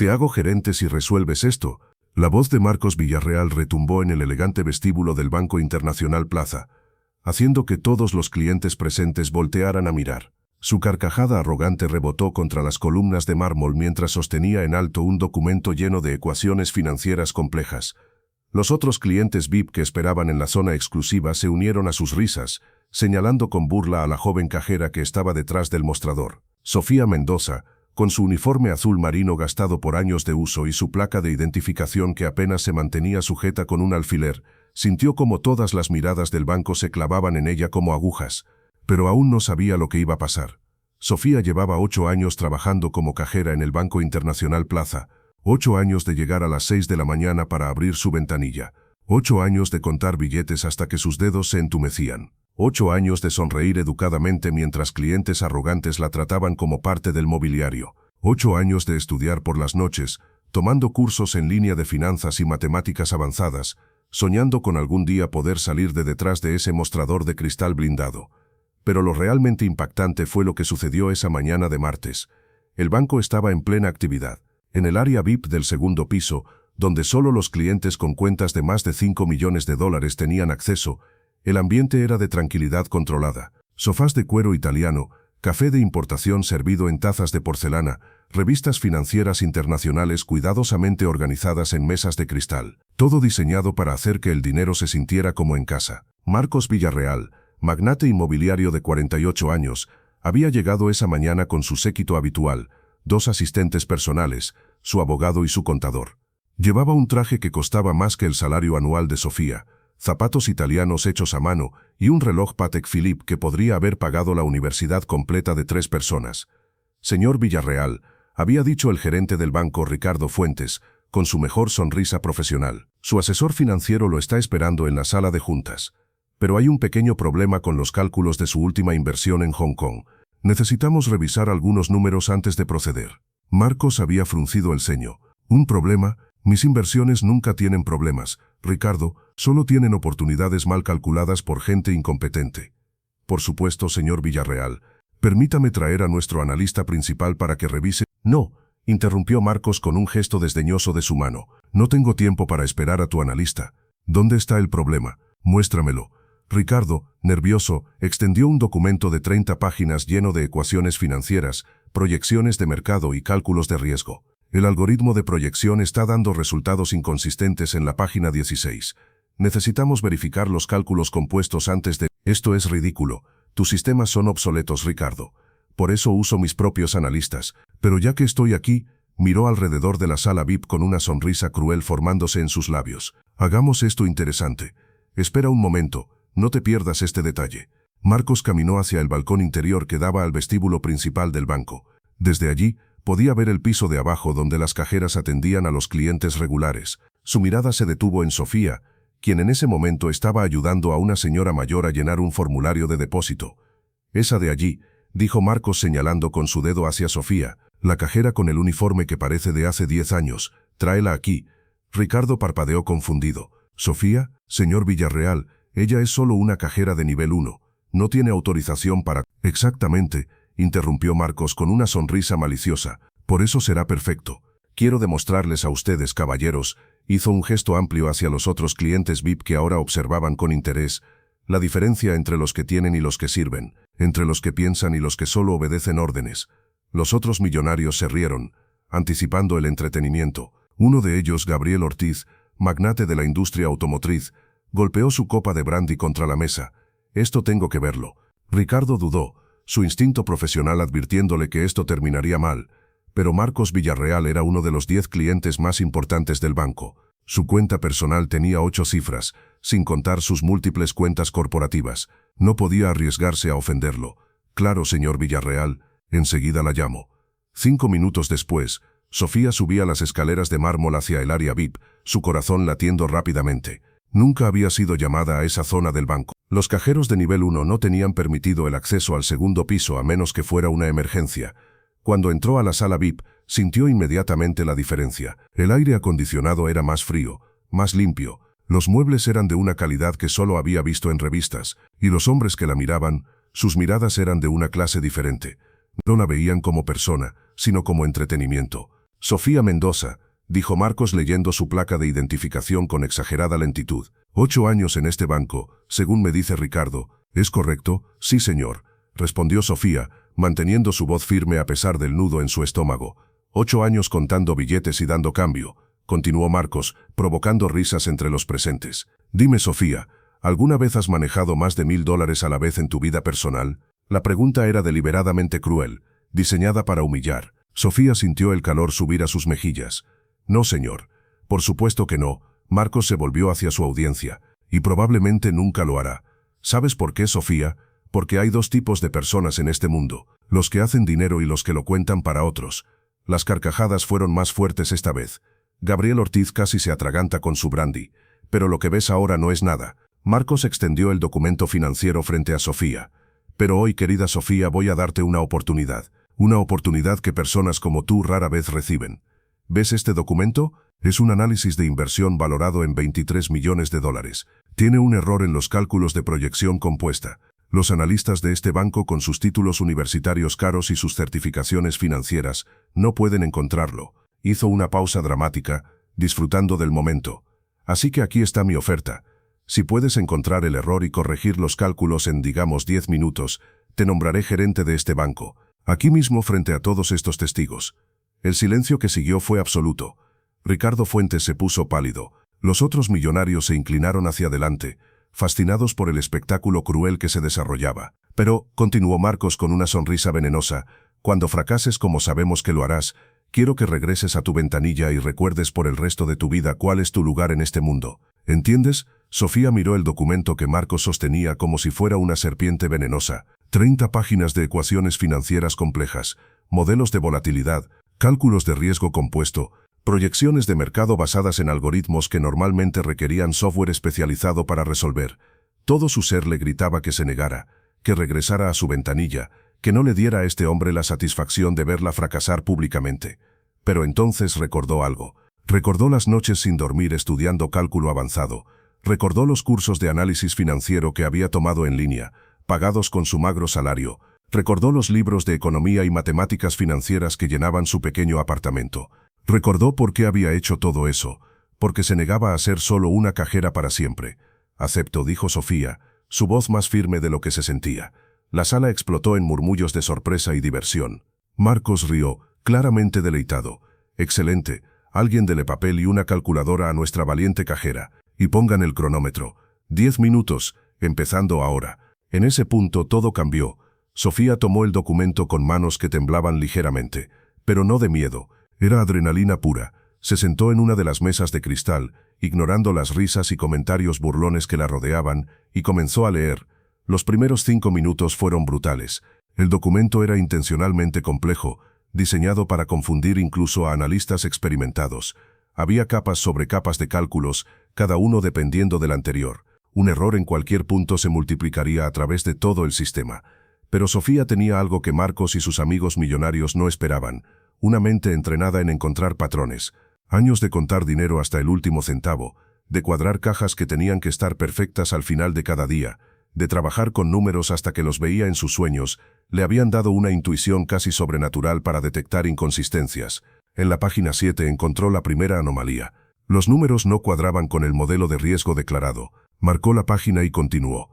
Te hago gerente si resuelves esto. La voz de Marcos Villarreal retumbó en el elegante vestíbulo del Banco Internacional Plaza, haciendo que todos los clientes presentes voltearan a mirar. Su carcajada arrogante rebotó contra las columnas de mármol mientras sostenía en alto un documento lleno de ecuaciones financieras complejas. Los otros clientes VIP que esperaban en la zona exclusiva se unieron a sus risas, señalando con burla a la joven cajera que estaba detrás del mostrador. Sofía Mendoza, con su uniforme azul marino gastado por años de uso y su placa de identificación que apenas se mantenía sujeta con un alfiler, sintió como todas las miradas del banco se clavaban en ella como agujas, pero aún no sabía lo que iba a pasar. Sofía llevaba 8 años trabajando como cajera en el Banco Internacional Plaza, 8 años de llegar a las 6 de la mañana para abrir su ventanilla, 8 años de contar billetes hasta que sus dedos se entumecían, 8 años de sonreír educadamente mientras clientes arrogantes la trataban como parte del mobiliario, 8 años de estudiar por las noches, tomando cursos en línea de finanzas y matemáticas avanzadas, soñando con algún día poder salir de detrás de ese mostrador de cristal blindado. Pero lo realmente impactante fue lo que sucedió esa mañana de martes. El banco estaba en plena actividad. En el área VIP del segundo piso, donde solo los clientes con cuentas de más de $5 millones tenían acceso, el ambiente era de tranquilidad controlada. Sofás de cuero italiano, café de importación servido en tazas de porcelana, revistas financieras internacionales cuidadosamente organizadas en mesas de cristal. Todo diseñado para hacer que el dinero se sintiera como en casa. Marcos Villarreal, magnate inmobiliario de 48 años, había llegado esa mañana con su séquito habitual, 2 asistentes personales, su abogado y su contador. Llevaba un traje que costaba más que el salario anual de Sofía, zapatos italianos hechos a mano y un reloj Patek Philippe que podría haber pagado la universidad completa de 3 personas. Señor Villarreal, había dicho el gerente del banco Ricardo Fuentes, con su mejor sonrisa profesional. Su asesor financiero lo está esperando en la sala de juntas. Pero hay un pequeño problema con los cálculos de su última inversión en Hong Kong. Necesitamos revisar algunos números antes de proceder. Marcos había fruncido el ceño. ¿Un problema? Mis inversiones nunca tienen problemas, Ricardo, solo tienen oportunidades mal calculadas por gente incompetente. Por supuesto, señor Villarreal. Permítame traer a nuestro analista principal para que revise. No, interrumpió Marcos con un gesto desdeñoso de su mano. No tengo tiempo para esperar a tu analista. ¿Dónde está el problema? Muéstramelo. Ricardo, nervioso, extendió un documento de 30 páginas lleno de ecuaciones financieras, proyecciones de mercado y cálculos de riesgo. El algoritmo de proyección está dando resultados inconsistentes en la página 16. Necesitamos verificar los cálculos compuestos antes de... Esto es ridículo. Tus sistemas son obsoletos, Ricardo. Por eso uso mis propios analistas. Pero ya que estoy aquí, miró alrededor de la sala VIP con una sonrisa cruel formándose en sus labios. Hagamos esto interesante. Espera un momento. No te pierdas este detalle. Marcos caminó hacia el balcón interior que daba al vestíbulo principal del banco. Desde allí, podía ver el piso de abajo donde las cajeras atendían a los clientes regulares. Su mirada se detuvo en Sofía, quien en ese momento estaba ayudando a una señora mayor a llenar un formulario de depósito. Esa de allí, dijo Marcos señalando con su dedo hacia Sofía, la cajera con el uniforme que parece de hace 10 años. Tráela aquí. Ricardo parpadeó confundido. Sofía, señor Villarreal, ella es solo una cajera de nivel 1. No tiene autorización para... Exactamente, interrumpió Marcos con una sonrisa maliciosa. Por eso será perfecto. Quiero demostrarles a ustedes, caballeros, hizo un gesto amplio hacia los otros clientes VIP que ahora observaban con interés, la diferencia entre los que tienen y los que sirven, entre los que piensan y los que solo obedecen órdenes. Los otros millonarios se rieron, anticipando el entretenimiento. Uno de ellos, Gabriel Ortiz, magnate de la industria automotriz, golpeó su copa de brandy contra la mesa. Esto tengo que verlo. Ricardo dudó, su instinto profesional advirtiéndole que esto terminaría mal. Pero Marcos Villarreal era uno de los 10 clientes más importantes del banco. Su cuenta personal tenía 8 cifras, sin contar sus múltiples cuentas corporativas. No podía arriesgarse a ofenderlo. Claro, señor Villarreal, enseguida la llamo. 5 minutos después, Sofía subía las escaleras de mármol hacia el área VIP, su corazón latiendo rápidamente. Nunca había sido llamada a esa zona del banco. Los cajeros de nivel 1 no tenían permitido el acceso al segundo piso a menos que fuera una emergencia. Cuando entró a la sala VIP, sintió inmediatamente la diferencia. El aire acondicionado era más frío, más limpio. Los muebles eran de una calidad que solo había visto en revistas, y los hombres que la miraban, sus miradas eran de una clase diferente. No la veían como persona, sino como entretenimiento. Sofía Mendoza, dijo Marcos leyendo su placa de identificación con exagerada lentitud. 8 años en este banco, según me dice Ricardo. ¿Es correcto? Sí, señor, respondió Sofía, manteniendo su voz firme a pesar del nudo en su estómago. 8 años contando billetes y dando cambio, continuó Marcos, provocando risas entre los presentes. Dime, Sofía, ¿alguna vez has manejado más de $1000 a la vez en tu vida personal? La pregunta era deliberadamente cruel, diseñada para humillar. Sofía sintió el calor subir a sus mejillas. No, señor. Por supuesto que no. Marcos se volvió hacia su audiencia, y probablemente nunca lo hará. ¿Sabes por qué, Sofía? Porque hay 2 tipos de personas en este mundo, los que hacen dinero y los que lo cuentan para otros. Las carcajadas fueron más fuertes esta vez. Gabriel Ortiz casi se atraganta con su brandy. Pero lo que ves ahora no es nada. Marcos extendió el documento financiero frente a Sofía. Pero hoy, querida Sofía, voy a darte una oportunidad. Una oportunidad que personas como tú rara vez reciben. ¿Ves este documento? Es un análisis de inversión valorado en $23 millones. Tiene un error en los cálculos de proyección compuesta. Los analistas de este banco con sus títulos universitarios caros y sus certificaciones financieras no pueden encontrarlo. Hizo una pausa dramática, disfrutando del momento. Así que aquí está mi oferta. Si puedes encontrar el error y corregir los cálculos en, digamos, 10 minutos, te nombraré gerente de este banco. Aquí mismo frente a todos estos testigos. El silencio que siguió fue absoluto. Ricardo Fuentes se puso pálido. Los otros millonarios se inclinaron hacia adelante, fascinados por el espectáculo cruel que se desarrollaba. Pero, continuó Marcos con una sonrisa venenosa, cuando fracases como sabemos que lo harás, quiero que regreses a tu ventanilla y recuerdes por el resto de tu vida cuál es tu lugar en este mundo. ¿Entiendes? Sofía miró el documento que Marcos sostenía como si fuera una serpiente venenosa. 30 páginas de ecuaciones financieras complejas, modelos de volatilidad, cálculos de riesgo compuesto, proyecciones de mercado basadas en algoritmos que normalmente requerían software especializado para resolver. Todo su ser le gritaba que se negara, que regresara a su ventanilla, que no le diera a este hombre la satisfacción de verla fracasar públicamente. Pero entonces recordó algo. Recordó las noches sin dormir estudiando cálculo avanzado. Recordó los cursos de análisis financiero que había tomado en línea, pagados con su magro salario. Recordó los libros de economía y matemáticas financieras que llenaban su pequeño apartamento. Recordó por qué había hecho todo eso, porque se negaba a ser solo una cajera para siempre. Acepto, dijo Sofía, su voz más firme de lo que se sentía. La sala explotó en murmullos de sorpresa y diversión. Marcos rió, claramente deleitado. Excelente, alguien dele papel y una calculadora a nuestra valiente cajera, y pongan el cronómetro. 10 minutos, empezando ahora. En ese punto todo cambió. Sofía tomó el documento con manos que temblaban ligeramente, pero no de miedo. Era adrenalina pura. Se sentó en una de las mesas de cristal, ignorando las risas y comentarios burlones que la rodeaban, y comenzó a leer. Los primeros 5 minutos fueron brutales. El documento era intencionalmente complejo, diseñado para confundir incluso a analistas experimentados. Había capas sobre capas de cálculos, cada uno dependiendo del anterior. Un error en cualquier punto se multiplicaría a través de todo el sistema. Pero Sofía tenía algo que Marcos y sus amigos millonarios no esperaban. Una mente entrenada en encontrar patrones, años de contar dinero hasta el último centavo, de cuadrar cajas que tenían que estar perfectas al final de cada día, de trabajar con números hasta que los veía en sus sueños, le habían dado una intuición casi sobrenatural para detectar inconsistencias. En la página 7 encontró la primera anomalía. Los números no cuadraban con el modelo de riesgo declarado. Marcó la página y continuó.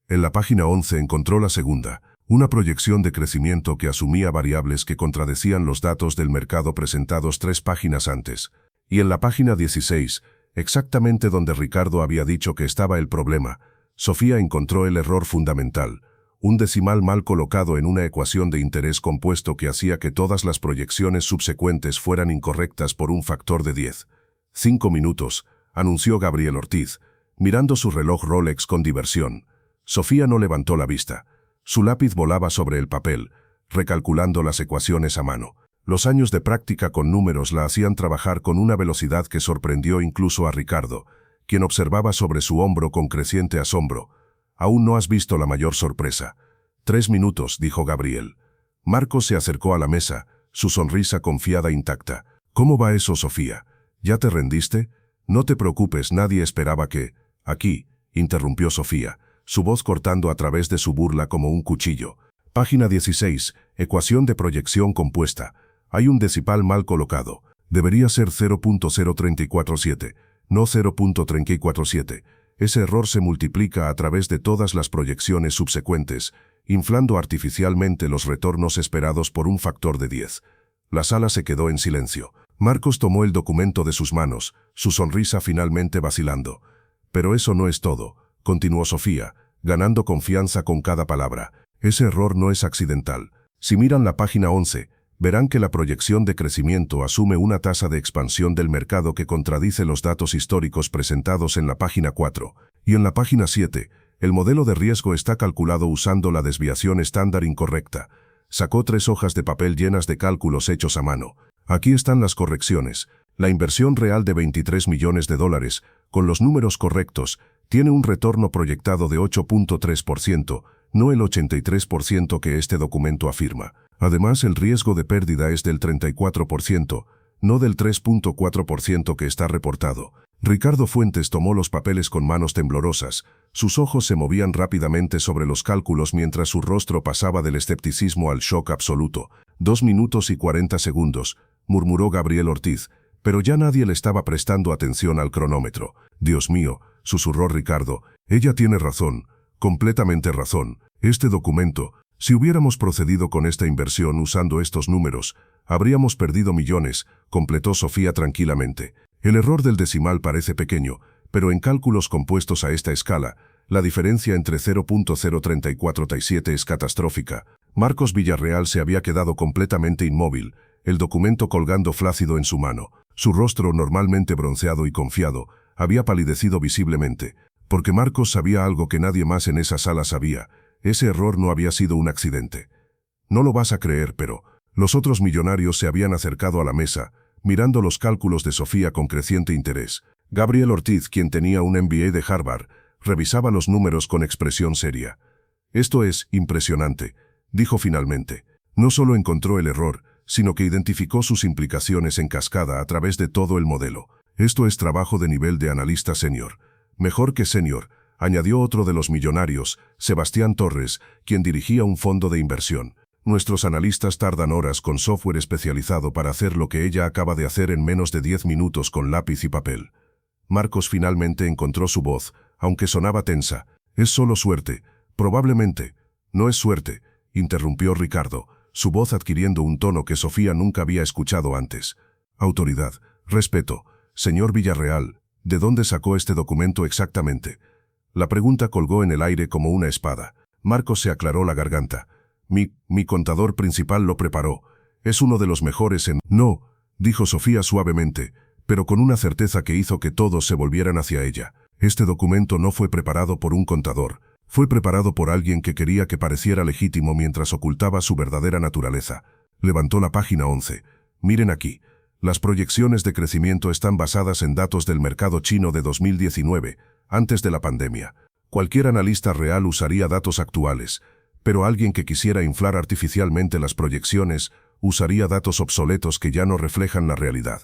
En la página 11 encontró la segunda. Una proyección de crecimiento que asumía variables que contradecían los datos del mercado presentados 3 páginas antes. Y en la página 16, exactamente donde Ricardo había dicho que estaba el problema, Sofía encontró el error fundamental, un decimal mal colocado en una ecuación de interés compuesto que hacía que todas las proyecciones subsecuentes fueran incorrectas por un factor de 10. 5 minutos, anunció Gabriel Ortiz, mirando su reloj Rolex con diversión. Sofía no levantó la vista. Su lápiz volaba sobre el papel, recalculando las ecuaciones a mano. Los años de práctica con números la hacían trabajar con una velocidad que sorprendió incluso a Ricardo, quien observaba sobre su hombro con creciente asombro. «Aún no has visto la mayor sorpresa». 3 minutos, dijo Gabriel. Marcos se acercó a la mesa, su sonrisa confiada intacta. «¿Cómo va eso, Sofía? ¿Ya te rendiste? No te preocupes, nadie esperaba que...» «Aquí», interrumpió Sofía, su voz cortando a través de su burla como un cuchillo. Página 16, ecuación de proyección compuesta. Hay un decimal mal colocado. Debería ser 0.0347, no 0.347. Ese error se multiplica a través de todas las proyecciones subsecuentes, inflando artificialmente los retornos esperados por un factor de 10. La sala se quedó en silencio. Marcos tomó el documento de sus manos, su sonrisa finalmente vacilando. Pero eso no es todo, continuó Sofía, ganando confianza con cada palabra. Ese error no es accidental. Si miran la página 11, verán que la proyección de crecimiento asume una tasa de expansión del mercado que contradice los datos históricos presentados en la página 4. Y en la página 7, el modelo de riesgo está calculado usando la desviación estándar incorrecta. Sacó 3 hojas de papel llenas de cálculos hechos a mano. Aquí están las correcciones. La inversión real de $23 millones, con los números correctos, tiene un retorno proyectado de 8.3%, no el 83% que este documento afirma. Además, el riesgo de pérdida es del 34%, no del 3.4% que está reportado. Ricardo Fuentes tomó los papeles con manos temblorosas. Sus ojos se movían rápidamente sobre los cálculos mientras su rostro pasaba del escepticismo al shock absoluto. 2 minutos y 40 segundos, murmuró Gabriel Ortiz, pero ya nadie le estaba prestando atención al cronómetro. Dios mío, susurró Ricardo, ella tiene razón, completamente razón. Este documento, si hubiéramos procedido con esta inversión usando estos números, habríamos perdido millones, completó Sofía tranquilamente. El error del decimal parece pequeño, pero en cálculos compuestos a esta escala, la diferencia entre 0.03437 es catastrófica. Marcos Villarreal se había quedado completamente inmóvil, el documento colgando flácido en su mano. Su rostro, normalmente bronceado y confiado, había palidecido visiblemente, porque Marcos sabía algo que nadie más en esa sala sabía. Ese error no había sido un accidente. No lo vas a creer, pero los otros millonarios se habían acercado a la mesa, mirando los cálculos de Sofía con creciente interés. Gabriel Ortiz, quien tenía un MBA de Harvard, revisaba los números con expresión seria. Esto es impresionante, dijo finalmente. No solo encontró el error, sino que identificó sus implicaciones en cascada a través de todo el modelo. Esto es trabajo de nivel de analista senior. Mejor que senior, añadió otro de los millonarios, Sebastián Torres, quien dirigía un fondo de inversión. Nuestros analistas tardan horas con software especializado para hacer lo que ella acaba de hacer en menos de 10 minutos con lápiz y papel. Marcos finalmente encontró su voz, aunque sonaba tensa. Es solo suerte, probablemente. No es suerte, interrumpió Ricardo, su voz adquiriendo un tono que Sofía nunca había escuchado antes. Autoridad, respeto. Señor Villarreal, ¿de dónde sacó este documento exactamente? La pregunta colgó en el aire como una espada. Marcos se aclaró la garganta. Mi contador principal lo preparó. Es uno de los mejores en... No, dijo Sofía suavemente, pero con una certeza que hizo que todos se volvieran hacia ella. Este documento no fue preparado por un contador. Fue preparado por alguien que quería que pareciera legítimo mientras ocultaba su verdadera naturaleza. Levantó la página 11. Miren aquí. Las proyecciones de crecimiento están basadas en datos del mercado chino de 2019, antes de la pandemia. Cualquier analista real usaría datos actuales, pero alguien que quisiera inflar artificialmente las proyecciones usaría datos obsoletos que ya no reflejan la realidad.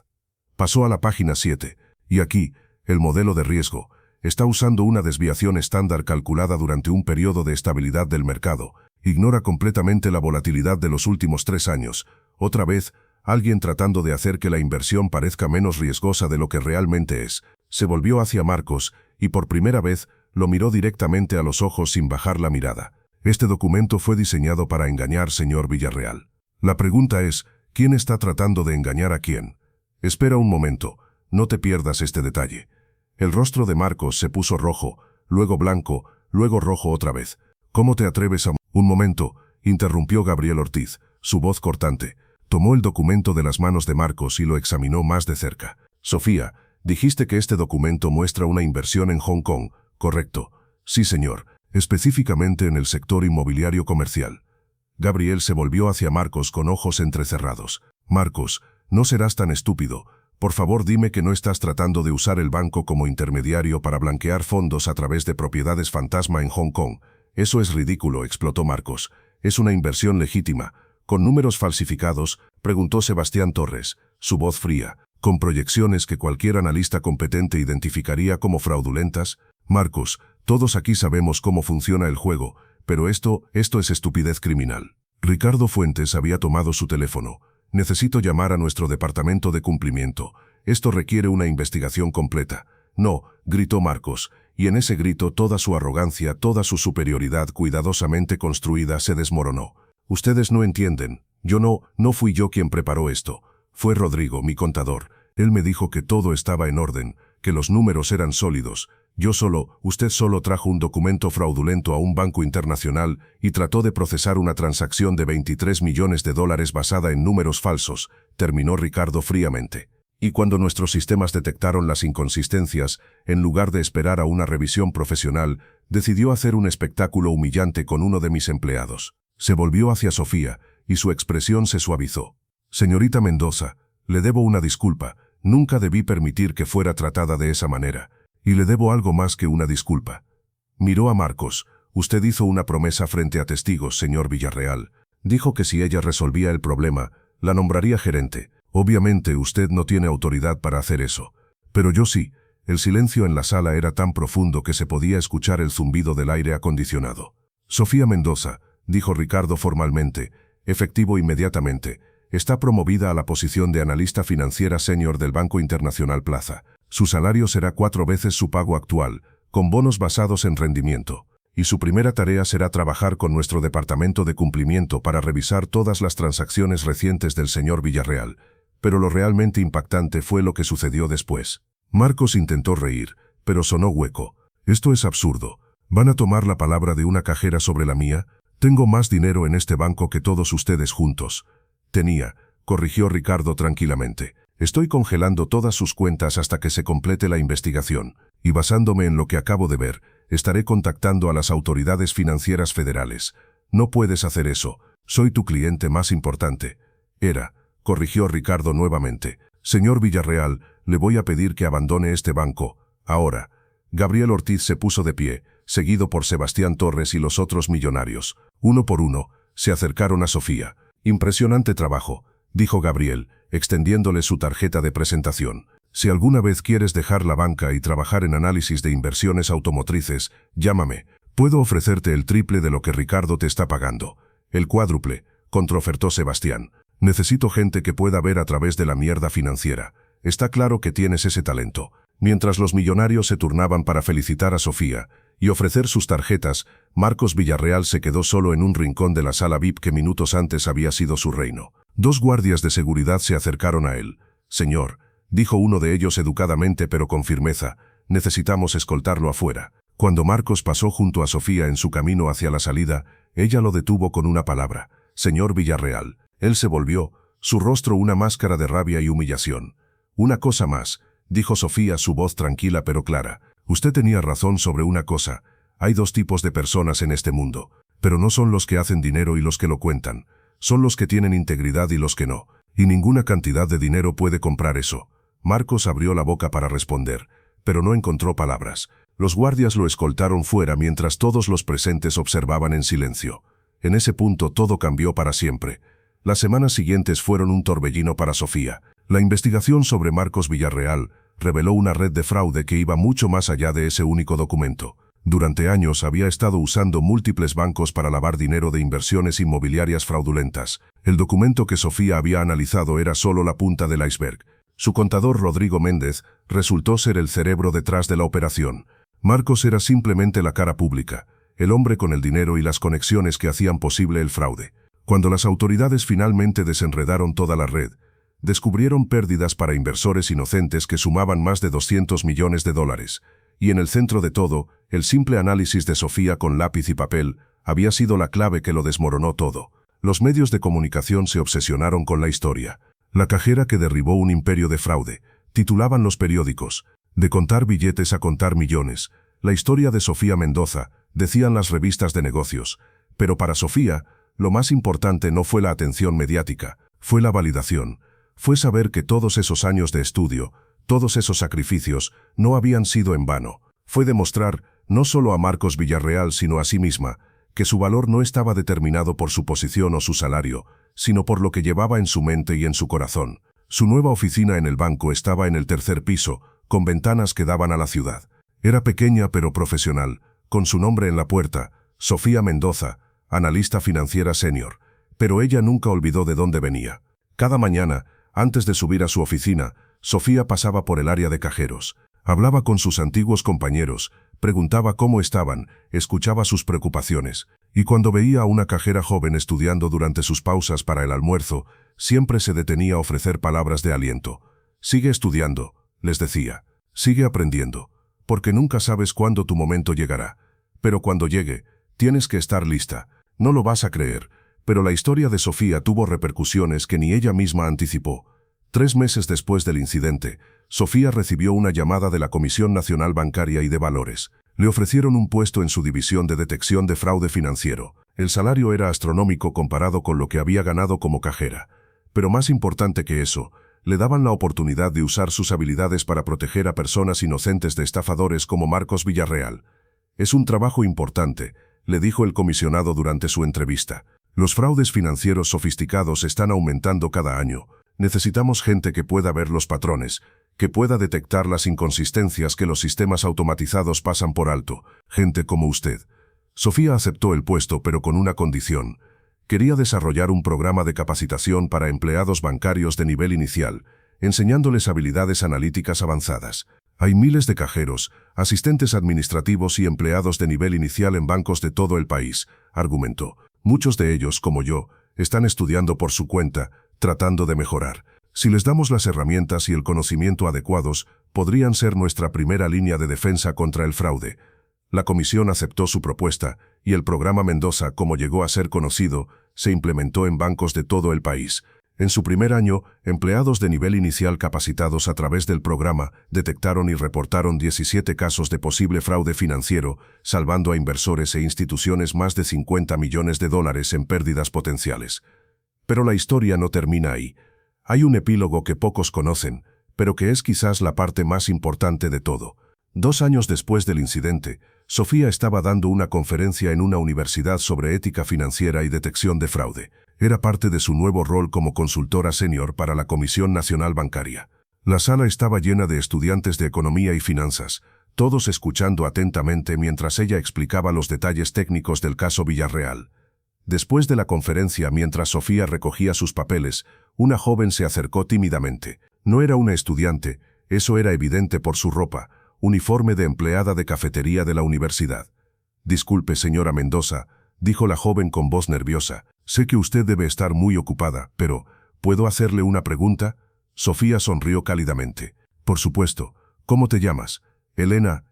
Pasó a la página 7, y aquí, el modelo de riesgo está usando una desviación estándar calculada durante un periodo de estabilidad del mercado. Ignora completamente la volatilidad de los últimos 3 años. Otra vez, alguien tratando de hacer que la inversión parezca menos riesgosa de lo que realmente es. Se volvió hacia Marcos, y por primera vez, lo miró directamente a los ojos sin bajar la mirada. Este documento fue diseñado para engañar, señor Villarreal. La pregunta es, ¿quién está tratando de engañar a quién? Espera un momento, no te pierdas este detalle. El rostro de Marcos se puso rojo, luego blanco, luego rojo otra vez. ¿Cómo te atreves a...? Un momento, interrumpió Gabriel Ortiz, su voz cortante. Tomó el documento de las manos de Marcos y lo examinó más de cerca. Sofía, dijiste que este documento muestra una inversión en Hong Kong, ¿correcto? Sí, señor, específicamente en el sector inmobiliario comercial. Gabriel se volvió hacia Marcos con ojos entrecerrados. Marcos, no serás tan estúpido. Por favor, dime que no estás tratando de usar el banco como intermediario para blanquear fondos a través de propiedades fantasma en Hong Kong. Eso es ridículo, explotó Marcos. Es una inversión legítima. ¿Con números falsificados?, preguntó Sebastián Torres, su voz fría. ¿Con proyecciones que cualquier analista competente identificaría como fraudulentas? Marcos, todos aquí sabemos cómo funciona el juego, pero esto es estupidez criminal. Ricardo Fuentes había tomado su teléfono. Necesito llamar a nuestro departamento de cumplimiento. Esto requiere una investigación completa. No, gritó Marcos, y en ese grito toda su arrogancia, toda su superioridad cuidadosamente construida se desmoronó. Ustedes no entienden. No fui yo quien preparó esto. Fue Rodrigo, mi contador. Él me dijo que todo estaba en orden, que los números eran sólidos. Usted solo trajo un documento fraudulento a un banco internacional y trató de procesar una transacción de 23 millones de dólares basada en números falsos, terminó Ricardo fríamente. Y cuando nuestros sistemas detectaron las inconsistencias, en lugar de esperar a una revisión profesional, decidió hacer un espectáculo humillante con uno de mis empleados. Se volvió hacia Sofía, y su expresión se suavizó. Señorita Mendoza, le debo una disculpa. Nunca debí permitir que fuera tratada de esa manera. Y le debo algo más que una disculpa. Miró a Marcos. Usted hizo una promesa frente a testigos, señor Villarreal. Dijo que si ella resolvía el problema, la nombraría gerente. Obviamente usted no tiene autoridad para hacer eso. Pero yo sí. El silencio en la sala era tan profundo que se podía escuchar el zumbido del aire acondicionado. Sofía Mendoza, dijo Ricardo formalmente, efectivo inmediatamente, está promovida a la posición de analista financiera senior del Banco Internacional Plaza. Su salario será 4 veces su pago actual, con bonos basados en rendimiento. Y su primera tarea será trabajar con nuestro departamento de cumplimiento para revisar todas las transacciones recientes del señor Villarreal. Pero lo realmente impactante fue lo que sucedió después. Marcos intentó reír, pero sonó hueco. Esto es absurdo. ¿Van a tomar la palabra de una cajera sobre la mía? Tengo más dinero en este banco que todos ustedes juntos. Corrigió Ricardo tranquilamente. Estoy congelando todas sus cuentas hasta que se complete la investigación, y basándome en lo que acabo de ver, estaré contactando a las autoridades financieras federales. No puedes hacer eso. Soy tu cliente más importante. Corrigió Ricardo nuevamente. Señor Villarreal, le voy a pedir que abandone este banco. Ahora. Gabriel Ortiz se puso de pie, seguido por Sebastián Torres y los otros millonarios. Uno por uno, se acercaron a Sofía. Impresionante trabajo, dijo Gabriel, extendiéndole su tarjeta de presentación. Si alguna vez quieres dejar la banca y trabajar en análisis de inversiones automotrices, llámame. Puedo ofrecerte el triple de lo que Ricardo te está pagando. El cuádruple, contraofertó Sebastián. Necesito gente que pueda ver a través de la mierda financiera. Está claro que tienes ese talento. Mientras los millonarios se turnaban para felicitar a Sofía y ofrecer sus tarjetas, Marcos Villarreal se quedó solo en un rincón de la sala VIP que minutos antes había sido su reino. 2 guardias de seguridad se acercaron a él. Señor, dijo uno de ellos educadamente pero con firmeza, necesitamos escoltarlo afuera. Cuando Marcos pasó junto a Sofía en su camino hacia la salida, ella lo detuvo con una palabra. Señor Villarreal. Él se volvió, su rostro una máscara de rabia y humillación. Una cosa más, dijo Sofía, su voz tranquila pero clara. Usted tenía razón sobre una cosa. Hay 2 tipos de personas en este mundo, pero no son los que hacen dinero y los que lo cuentan. Son los que tienen integridad y los que no. Y ninguna cantidad de dinero puede comprar eso. Marcos abrió la boca para responder, pero no encontró palabras. Los guardias lo escoltaron fuera mientras todos los presentes observaban en silencio. En ese punto todo cambió para siempre. Las semanas siguientes fueron un torbellino para Sofía. La investigación sobre Marcos Villarreal reveló una red de fraude que iba mucho más allá de ese único documento. Durante años había estado usando múltiples bancos para lavar dinero de inversiones inmobiliarias fraudulentas. El documento que Sofía había analizado era solo la punta del iceberg. Su contador Rodrigo Méndez resultó ser el cerebro detrás de la operación. Marcos era simplemente la cara pública, el hombre con el dinero y las conexiones que hacían posible el fraude. Cuando las autoridades finalmente desenredaron toda la red, descubrieron pérdidas para inversores inocentes que sumaban más de 200 millones de dólares. Y en el centro de todo, el simple análisis de Sofía con lápiz y papel había sido la clave que lo desmoronó todo. Los medios de comunicación se obsesionaron con la historia. La cajera que derribó un imperio de fraude, titulaban los periódicos. De contar billetes a contar millones. La historia de Sofía Mendoza, decían las revistas de negocios. Pero para Sofía, lo más importante no fue la atención mediática, fue la validación. Fue saber que todos esos años de estudio, todos esos sacrificios, no habían sido en vano. Fue demostrar, no solo a Marcos Villarreal sino a sí misma, que su valor no estaba determinado por su posición o su salario, sino por lo que llevaba en su mente y en su corazón. Su nueva oficina en el banco estaba en el 3er piso, con ventanas que daban a la ciudad. Era pequeña pero profesional, con su nombre en la puerta, Sofía Mendoza, analista financiera senior. Pero ella nunca olvidó de dónde venía. Cada mañana, antes de subir a su oficina, Sofía pasaba por el área de cajeros. Hablaba con sus antiguos compañeros, preguntaba cómo estaban, escuchaba sus preocupaciones, y cuando veía a una cajera joven estudiando durante sus pausas para el almuerzo, siempre se detenía a ofrecer palabras de aliento. «Sigue estudiando», les decía, «sigue aprendiendo, porque nunca sabes cuándo tu momento llegará. Pero cuando llegue, tienes que estar lista. No lo vas a creer, pero la historia de Sofía tuvo repercusiones que ni ella misma anticipó. 3 meses después del incidente, Sofía recibió una llamada de la Comisión Nacional Bancaria y de Valores. Le ofrecieron un puesto en su división de detección de fraude financiero. El salario era astronómico comparado con lo que había ganado como cajera. Pero más importante que eso, le daban la oportunidad de usar sus habilidades para proteger a personas inocentes de estafadores como Marcos Villarreal. «Es un trabajo importante», le dijo el comisionado durante su entrevista. «Los fraudes financieros sofisticados están aumentando cada año. Necesitamos gente que pueda ver los patrones, que pueda detectar las inconsistencias que los sistemas automatizados pasan por alto. Gente como usted». Sofía aceptó el puesto, pero con una condición. Quería desarrollar un programa de capacitación para empleados bancarios de nivel inicial, enseñándoles habilidades analíticas avanzadas. «Hay miles de cajeros, asistentes administrativos y empleados de nivel inicial en bancos de todo el país», argumentó. «Muchos de ellos, como yo, están estudiando por su cuenta, tratando de mejorar. Si les damos las herramientas y el conocimiento adecuados, podrían ser nuestra primera línea de defensa contra el fraude». La comisión aceptó su propuesta, y el programa Mendoza, como llegó a ser conocido, se implementó en bancos de todo el país. En su primer año, empleados de nivel inicial capacitados a través del programa detectaron y reportaron 17 casos de posible fraude financiero, salvando a inversores e instituciones más de $50 millones en pérdidas potenciales. Pero la historia no termina ahí. Hay un epílogo que pocos conocen, pero que es quizás la parte más importante de todo. 2 años después del incidente, Sofía estaba dando una conferencia en una universidad sobre ética financiera y detección de fraude. Era parte de su nuevo rol como consultora senior para la Comisión Nacional Bancaria. La sala estaba llena de estudiantes de economía y finanzas, todos escuchando atentamente mientras ella explicaba los detalles técnicos del caso Villarreal. Después de la conferencia, mientras Sofía recogía sus papeles, una joven se acercó tímidamente. No era una estudiante, eso era evidente por su ropa, uniforme de empleada de cafetería de la universidad. «Disculpe, señora Mendoza», dijo la joven con voz nerviosa. «Sé que usted debe estar muy ocupada, pero ¿puedo hacerle una pregunta?». Sofía sonrió cálidamente. «Por supuesto. ¿Cómo te llamas?». «Elena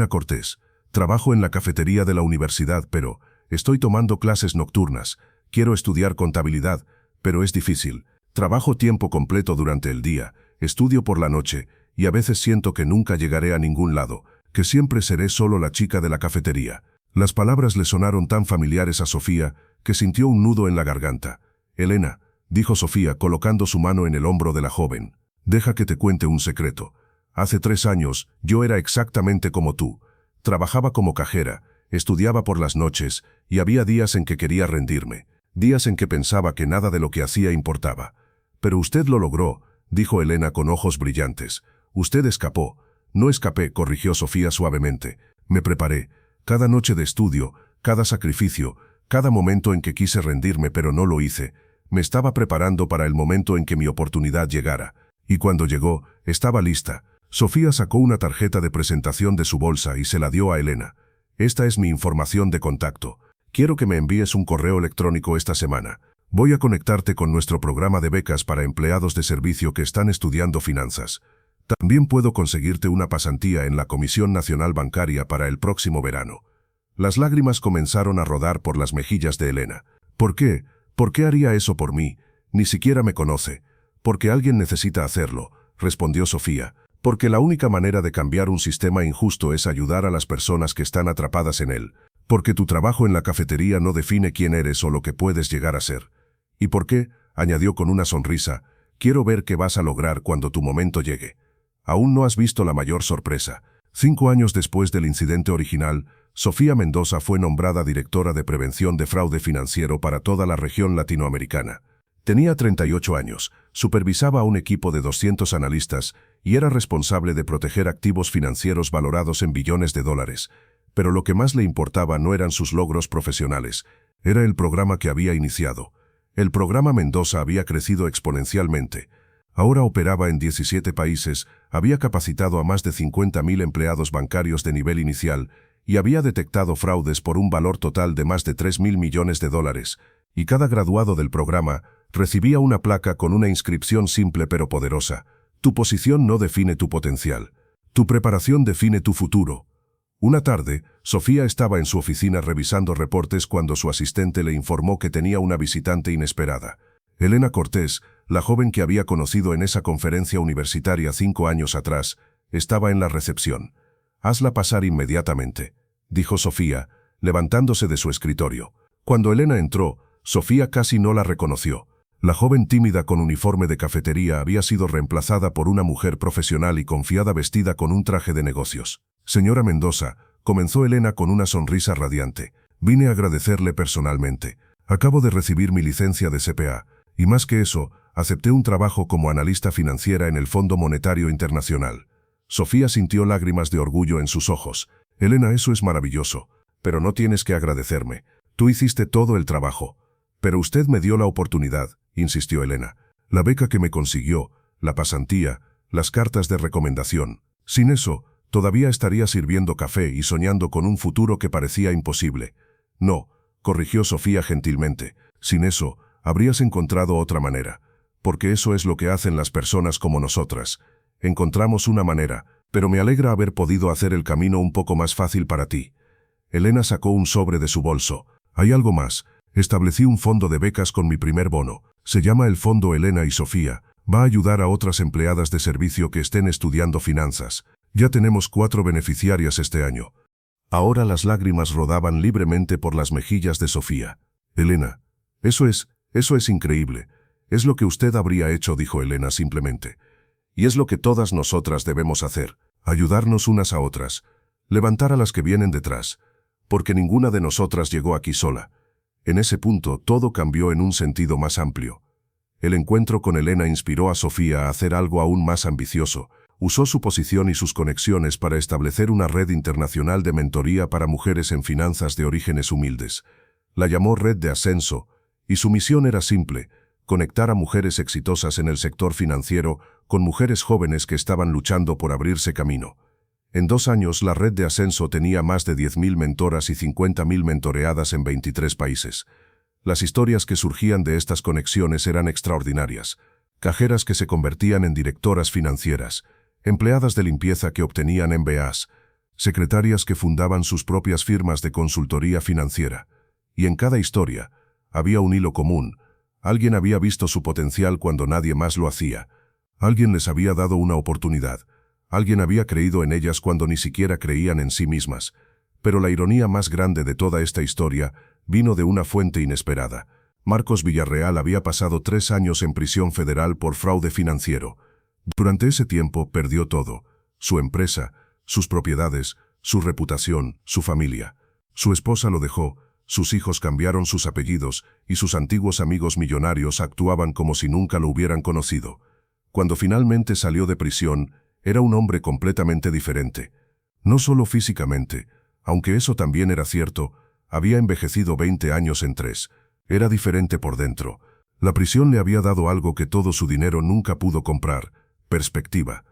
Cortés. Trabajo en la cafetería de la universidad, pero estoy tomando clases nocturnas. Quiero estudiar contabilidad, pero es difícil. Trabajo tiempo completo durante el día, estudio por la noche, y a veces siento que nunca llegaré a ningún lado, que siempre seré solo la chica de la cafetería». Las palabras le sonaron tan familiares a Sofía que sintió un nudo en la garganta. «Elena», dijo Sofía colocando su mano en el hombro de la joven, «deja que te cuente un secreto. Hace 3 años, yo era exactamente como tú. Trabajaba como cajera, estudiaba por las noches, y había días en que quería rendirme, días en que pensaba que nada de lo que hacía importaba. Pero usted lo logró», dijo Elena con ojos brillantes. «Usted escapó». «No escapé», corrigió Sofía suavemente. «Me preparé. Cada noche de estudio, cada sacrificio, cada momento en que quise rendirme pero no lo hice, me estaba preparando para el momento en que mi oportunidad llegara. Y cuando llegó, estaba lista». Sofía sacó una tarjeta de presentación de su bolsa y se la dio a Elena. «Esta es mi información de contacto. Quiero que me envíes un correo electrónico esta semana. Voy a conectarte con nuestro programa de becas para empleados de servicio que están estudiando finanzas. También puedo conseguirte una pasantía en la Comisión Nacional Bancaria para el próximo verano». Las lágrimas comenzaron a rodar por las mejillas de Elena. «¿Por qué? ¿Por qué haría eso por mí? Ni siquiera me conoce». «Porque alguien necesita hacerlo», respondió Sofía. «Porque la única manera de cambiar un sistema injusto es ayudar a las personas que están atrapadas en él. Porque tu trabajo en la cafetería no define quién eres o lo que puedes llegar a ser. ¿Y por qué?», añadió con una sonrisa, «quiero ver qué vas a lograr cuando tu momento llegue. Aún no has visto la mayor sorpresa». 5 años después del incidente original, Sofía Mendoza fue nombrada directora de prevención de fraude financiero para toda la región latinoamericana. Tenía 38 años, supervisaba a un equipo de 200 analistas y era responsable de proteger activos financieros valorados en billones de dólares. Pero lo que más le importaba no eran sus logros profesionales, era el programa que había iniciado. El programa Mendoza había crecido exponencialmente. Ahora operaba en 17 países, había capacitado a más de 50.000 empleados bancarios de nivel inicial y había detectado fraudes por un valor total de más de 3.000 millones de dólares, y cada graduado del programa recibía una placa con una inscripción simple pero poderosa. Tu posición no define tu potencial. Tu preparación define tu futuro. Una tarde, Sofía estaba en su oficina revisando reportes cuando su asistente le informó que tenía una visitante inesperada. Elena Cortés, la joven que había conocido en esa conferencia universitaria 5 años atrás, estaba en la recepción. «Hazla pasar inmediatamente», dijo Sofía, levantándose de su escritorio. Cuando Elena entró, Sofía casi no la reconoció. La joven tímida con uniforme de cafetería había sido reemplazada por una mujer profesional y confiada vestida con un traje de negocios. «Señora Mendoza», comenzó Elena con una sonrisa radiante, «vine a agradecerle personalmente. Acabo de recibir mi licencia de CPA, y más que eso, acepté un trabajo como analista financiera en el Fondo Monetario Internacional». Sofía sintió lágrimas de orgullo en sus ojos. «Elena, eso es maravilloso, pero no tienes que agradecerme. Tú hiciste todo el trabajo». «Pero usted me dio la oportunidad», insistió Elena. «La beca que me consiguió, la pasantía, las cartas de recomendación. Sin eso, todavía estaría sirviendo café y soñando con un futuro que parecía imposible». «No», corrigió Sofía gentilmente. «Sin eso, habrías encontrado otra manera. Porque eso es lo que hacen las personas como nosotras. Encontramos una manera, pero me alegra haber podido hacer el camino un poco más fácil para ti». Elena sacó un sobre de su bolso. «Hay algo más. Establecí un fondo de becas con mi primer bono. Se llama el Fondo Elena y Sofía. Va a ayudar a otras empleadas de servicio que estén estudiando finanzas. Ya tenemos 4 beneficiarias este año». Ahora las lágrimas rodaban libremente por las mejillas de Sofía. «Elena, eso es increíble. Es lo que usted habría hecho», dijo Elena simplemente. «Y es lo que todas nosotras debemos hacer. Ayudarnos unas a otras. Levantar a las que vienen detrás. Porque ninguna de nosotras llegó aquí sola». En ese punto, todo cambió en un sentido más amplio. El encuentro con Elena inspiró a Sofía a hacer algo aún más ambicioso. Usó su posición y sus conexiones para establecer una red internacional de mentoría para mujeres en finanzas de orígenes humildes. La llamó Red de Ascenso, y su misión era simple: conectar a mujeres exitosas en el sector financiero con mujeres jóvenes que estaban luchando por abrirse camino. En 2 años, la Red de Ascenso tenía más de 10.000 mentoras y 50.000 mentoreadas en 23 países. Las historias que surgían de estas conexiones eran extraordinarias. Cajeras que se convertían en directoras financieras, empleadas de limpieza que obtenían MBAs, secretarias que fundaban sus propias firmas de consultoría financiera. Y en cada historia había un hilo común. Alguien había visto su potencial cuando nadie más lo hacía. Alguien les había dado una oportunidad. Alguien había creído en ellas cuando ni siquiera creían en sí mismas. Pero la ironía más grande de toda esta historia vino de una fuente inesperada. Marcos Villarreal había pasado 3 años en prisión federal por fraude financiero. Durante ese tiempo perdió todo: su empresa, sus propiedades, su reputación, su familia. Su esposa lo dejó, sus hijos cambiaron sus apellidos y sus antiguos amigos millonarios actuaban como si nunca lo hubieran conocido. Cuando finalmente salió de prisión, era un hombre completamente diferente. No solo físicamente, aunque eso también era cierto, había envejecido 20 años en 3. Era diferente por dentro. La prisión le había dado algo que todo su dinero nunca pudo comprar: perspectiva.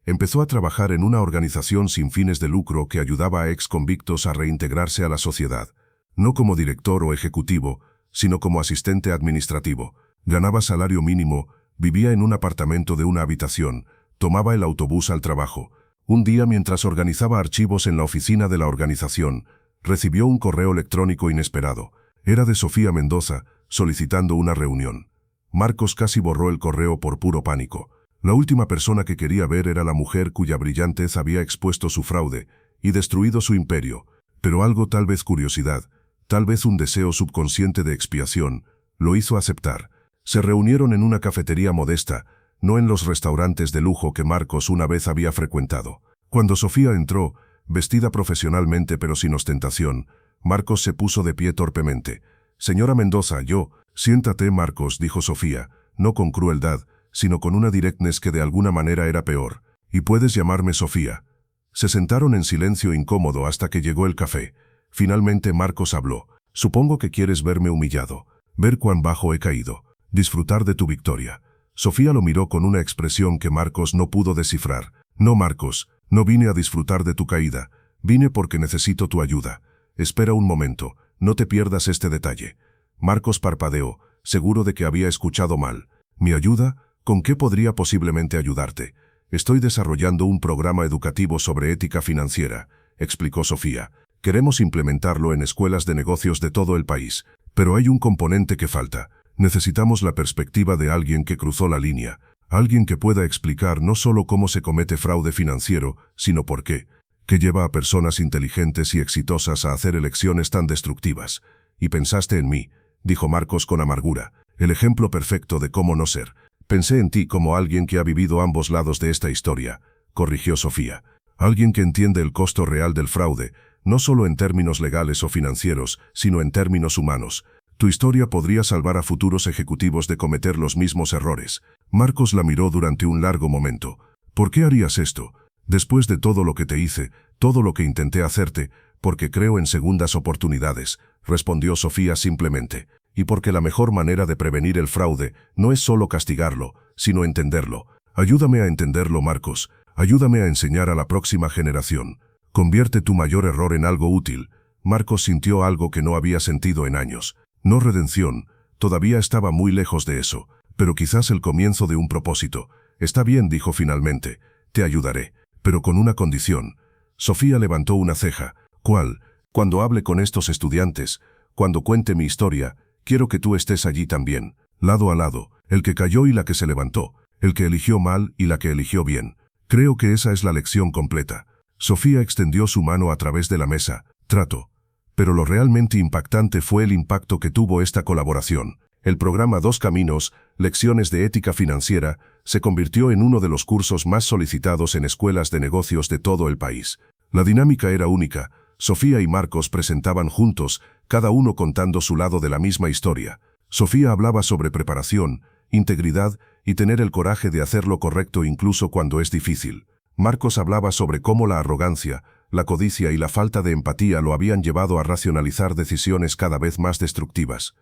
Empezó a trabajar en una organización sin fines de lucro que ayudaba a ex-convictos a reintegrarse a la sociedad. No como director o ejecutivo, sino como asistente administrativo. Ganaba salario mínimo, vivía en un apartamento de una habitación, tomaba el autobús al trabajo. Un día, mientras organizaba archivos en la oficina de la organización, recibió un correo electrónico inesperado. Era de Sofía Mendoza, solicitando una reunión. Marcos casi borró el correo por puro pánico. La última persona que quería ver era la mujer cuya brillantez había expuesto su fraude y destruido su imperio. Pero algo, tal vez curiosidad, tal vez un deseo subconsciente de expiación, lo hizo aceptar. Se reunieron en una cafetería modesta, no en los restaurantes de lujo que Marcos una vez había frecuentado. Cuando Sofía entró, vestida profesionalmente pero sin ostentación, Marcos se puso de pie torpemente. «Señora Mendoza, yo». «Siéntate, Marcos», dijo Sofía, no con crueldad, sino con una directness que de alguna manera era peor. «Y puedes llamarme Sofía». Se sentaron en silencio incómodo hasta que llegó el café. Finalmente Marcos habló. «Supongo que quieres verme humillado. ver cuán bajo he caído, disfrutar de tu victoria. Sofía lo miró con una expresión que Marcos no pudo descifrar. No, Marcos, no vine a disfrutar de tu caída, vine porque necesito tu ayuda. Espera un momento, no te pierdas este detalle. Marcos parpadeó, seguro de que había escuchado mal. ¿Mi ayuda? ¿Con qué podría posiblemente ayudarte? Estoy desarrollando un programa educativo sobre ética financiera, explicó Sofía. Queremos implementarlo en escuelas de negocios de todo el país, pero hay un componente que falta. Necesitamos la perspectiva de alguien que cruzó la línea, alguien que pueda explicar no solo cómo se comete fraude financiero, sino por qué, que lleva a personas inteligentes y exitosas a hacer elecciones tan destructivas. Y pensaste en mí, dijo Marcos con amargura, el ejemplo perfecto de cómo no ser. Pensé en ti como alguien que ha vivido ambos lados de esta historia, corrigió Sofía. Alguien que entiende el costo real del fraude, no solo en términos legales o financieros, sino en términos humanos. Tu historia podría salvar a futuros ejecutivos de cometer los mismos errores. Marcos la miró durante un largo momento. ¿Por qué harías esto? Después de todo lo que te hice, todo lo que intenté hacerte, porque creo en segundas oportunidades, respondió Sofía simplemente. Y porque la mejor manera de prevenir el fraude no es solo castigarlo, sino entenderlo. Ayúdame a entenderlo, Marcos. Ayúdame a enseñar a la próxima generación. Convierte tu mayor error en algo útil. Marcos sintió algo que no había sentido en años. No redención, todavía estaba muy lejos de eso, pero quizás el comienzo de un propósito. Está bien, dijo finalmente, te ayudaré, pero con una condición. Sofía levantó una ceja. ¿Cuál? Cuando hable con estos estudiantes, cuando cuente mi historia, quiero que tú estés allí también, lado a lado, el que cayó y la que se levantó, el que eligió mal y la que eligió bien. Creo que esa es la lección completa. Sofía extendió su mano a través de la mesa. Trato. Pero lo realmente impactante fue el impacto que tuvo esta colaboración. El programa Dos Caminos, Lecciones de Ética Financiera, se convirtió en uno de los cursos más solicitados en escuelas de negocios de todo el país. La dinámica era única. Sofía y Marcos presentaban juntos, cada uno contando su lado de la misma historia. Sofía hablaba sobre preparación, integridad y tener el coraje de hacer lo correcto incluso cuando es difícil. Marcos hablaba sobre cómo la arrogancia, la codicia y la falta de empatía lo habían llevado a racionalizar decisiones cada vez más destructivas.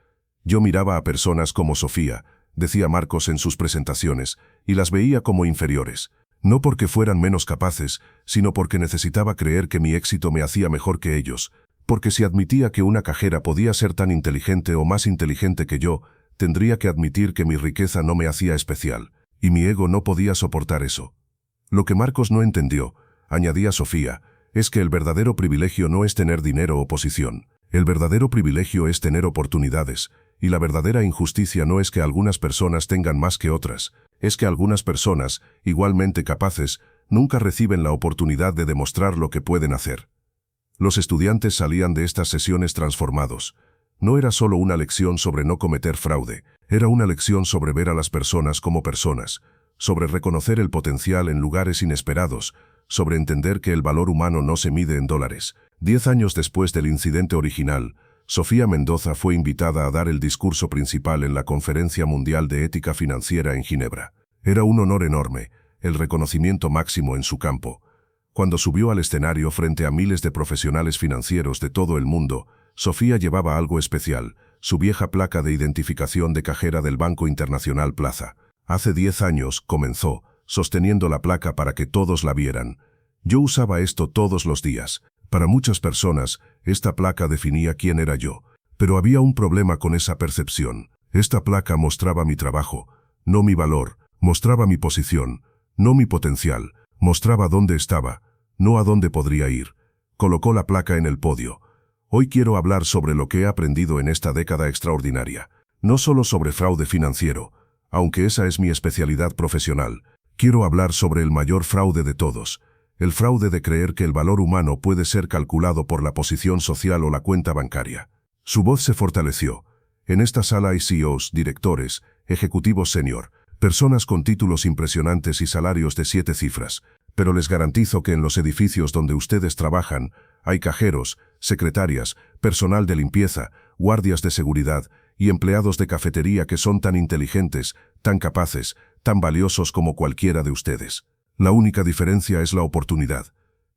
Yo miraba a personas como Sofía, decía Marcos en sus presentaciones, y las veía como inferiores. No porque fueran menos capaces, sino porque necesitaba creer que mi éxito me hacía mejor que ellos, porque si admitía que una cajera podía ser tan inteligente o más inteligente que yo, tendría que admitir que mi riqueza no me hacía especial, y mi ego no podía soportar eso. Lo que Marcos no entendió, añadía Sofía, es que el verdadero privilegio no es tener dinero o posición. El verdadero privilegio es tener oportunidades, y la verdadera injusticia no es que algunas personas tengan más que otras, es que algunas personas, igualmente capaces, nunca reciben la oportunidad de demostrar lo que pueden hacer. Los estudiantes salían de estas sesiones transformados. No era solo una lección sobre no cometer fraude, era una lección sobre ver a las personas como personas, sobre reconocer el potencial en lugares inesperados, sobre entender que el valor humano no se mide en dólares. 10 años después del incidente original, Sofía Mendoza fue invitada a dar el discurso principal en la Conferencia Mundial de Ética Financiera en Ginebra. Era un honor enorme, el reconocimiento máximo en su campo. Cuando subió al escenario frente a miles de profesionales financieros de todo el mundo, Sofía llevaba algo especial, su vieja placa de identificación de cajera del Banco Internacional Plaza. Hace 10 años, comenzó, sosteniendo la placa para que todos la vieran. Yo usaba esto todos los días. Para muchas personas, esta placa definía quién era yo. Pero había un problema con esa percepción. Esta placa mostraba mi trabajo, no mi valor, mostraba mi posición, no mi potencial, mostraba dónde estaba, no a dónde podría ir. Colocó la placa en el podio. Hoy quiero hablar sobre lo que he aprendido en esta década extraordinaria. No solo sobre fraude financiero, aunque esa es mi especialidad profesional. Quiero hablar sobre el mayor fraude de todos, el fraude de creer que el valor humano puede ser calculado por la posición social o la cuenta bancaria. Su voz se fortaleció. En esta sala hay CEOs, directores, ejecutivos senior, personas con títulos impresionantes y salarios de 7 cifras, pero les garantizo que en los edificios donde ustedes trabajan, hay cajeros, secretarias, personal de limpieza, guardias de seguridad y empleados de cafetería que son tan inteligentes, tan capaces, tan valiosos como cualquiera de ustedes. La única diferencia es la oportunidad.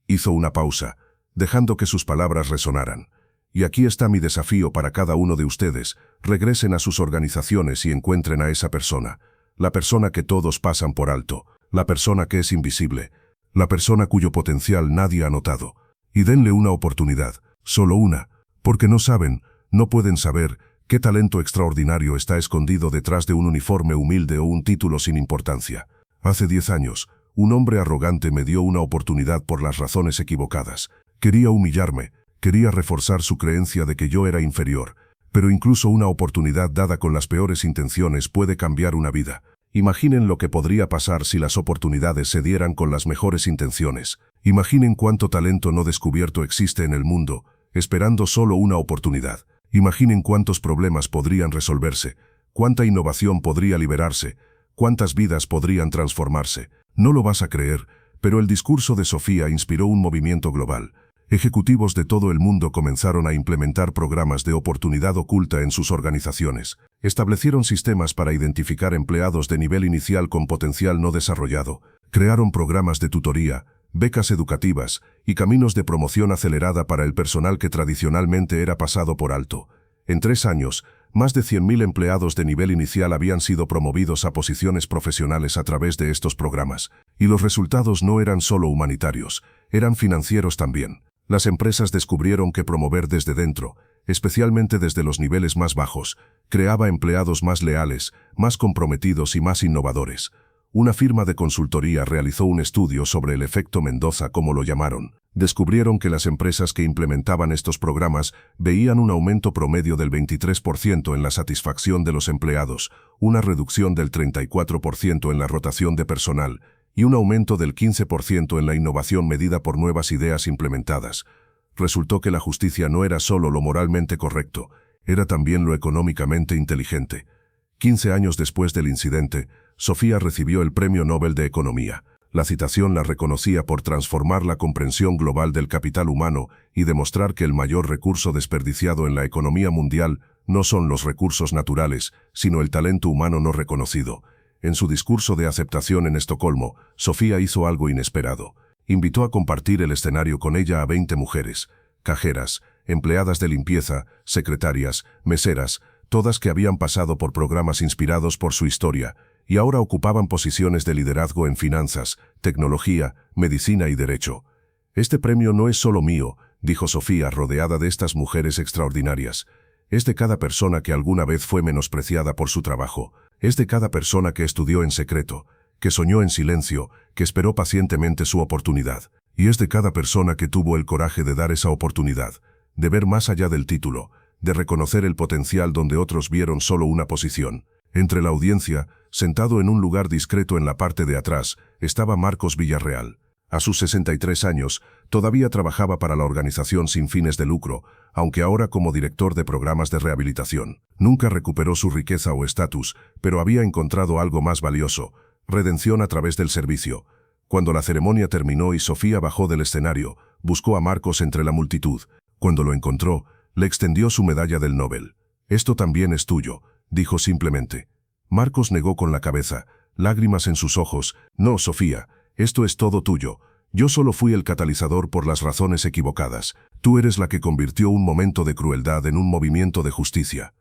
Hizo una pausa, dejando que sus palabras resonaran. Y aquí está mi desafío para cada uno de ustedes. Regresen a sus organizaciones y encuentren a esa persona. La persona que todos pasan por alto. La persona que es invisible. La persona cuyo potencial nadie ha notado. Y denle una oportunidad. Solo una. Porque no saben, no pueden saber, qué talento extraordinario está escondido detrás de un uniforme humilde o un título sin importancia. Hace 10 años, un hombre arrogante me dio una oportunidad por las razones equivocadas. Quería humillarme. Quería reforzar su creencia de que yo era inferior, pero incluso una oportunidad dada con las peores intenciones puede cambiar una vida. Imaginen lo que podría pasar si las oportunidades se dieran con las mejores intenciones. Imaginen cuánto talento no descubierto existe en el mundo, esperando solo una oportunidad. Imaginen cuántos problemas podrían resolverse, cuánta innovación podría liberarse, cuántas vidas podrían transformarse. No lo vas a creer, pero el discurso de Sofía inspiró un movimiento global. Ejecutivos de todo el mundo comenzaron a implementar programas de oportunidad oculta en sus organizaciones. Establecieron sistemas para identificar empleados de nivel inicial con potencial no desarrollado. Crearon programas de tutoría, becas educativas y caminos de promoción acelerada para el personal que tradicionalmente era pasado por alto. En 3 años, más de 100.000 empleados de nivel inicial habían sido promovidos a posiciones profesionales a través de estos programas. Y los resultados no eran solo humanitarios, eran financieros también. Las empresas descubrieron que promover desde dentro, especialmente desde los niveles más bajos, creaba empleados más leales, más comprometidos y más innovadores. Una firma de consultoría realizó un estudio sobre el efecto Mendoza, como lo llamaron. Descubrieron que las empresas que implementaban estos programas veían un aumento promedio del 23% en la satisfacción de los empleados, una reducción del 34% en la rotación de personal, y un aumento del 15% en la innovación medida por nuevas ideas implementadas. Resultó que la justicia no era solo lo moralmente correcto, era también lo económicamente inteligente. 15 años después del incidente, Sofía recibió el Premio Nobel de Economía. La citación la reconocía por transformar la comprensión global del capital humano y demostrar que el mayor recurso desperdiciado en la economía mundial no son los recursos naturales, sino el talento humano no reconocido. En su discurso de aceptación en Estocolmo, Sofía hizo algo inesperado. Invitó a compartir el escenario con ella a 20 mujeres, cajeras, empleadas de limpieza, secretarias, meseras, todas que habían pasado por programas inspirados por su historia, y ahora ocupaban posiciones de liderazgo en finanzas, tecnología, medicina y derecho. Este premio no es solo mío, dijo Sofía rodeada de estas mujeres extraordinarias. Es de cada persona que alguna vez fue menospreciada por su trabajo. Es de cada persona que estudió en secreto, que soñó en silencio, que esperó pacientemente su oportunidad. Y es de cada persona que tuvo el coraje de dar esa oportunidad, de ver más allá del título, de reconocer el potencial donde otros vieron solo una posición. Entre la audiencia, sentado en un lugar discreto en la parte de atrás, estaba Marcos Villarreal. A sus 63 años, todavía trabajaba para la organización sin fines de lucro, aunque ahora como director de programas de rehabilitación. Nunca recuperó su riqueza o estatus, pero había encontrado algo más valioso: redención a través del servicio. Cuando la ceremonia terminó y Sofía bajó del escenario, buscó a Marcos entre la multitud. Cuando lo encontró, le extendió su medalla del Nobel. «Esto también es tuyo», dijo simplemente. Marcos negó con la cabeza, lágrimas en sus ojos. «No, Sofía, esto es todo tuyo. Yo solo fui el catalizador por las razones equivocadas. Tú eres la que convirtió un momento de crueldad en un movimiento de justicia».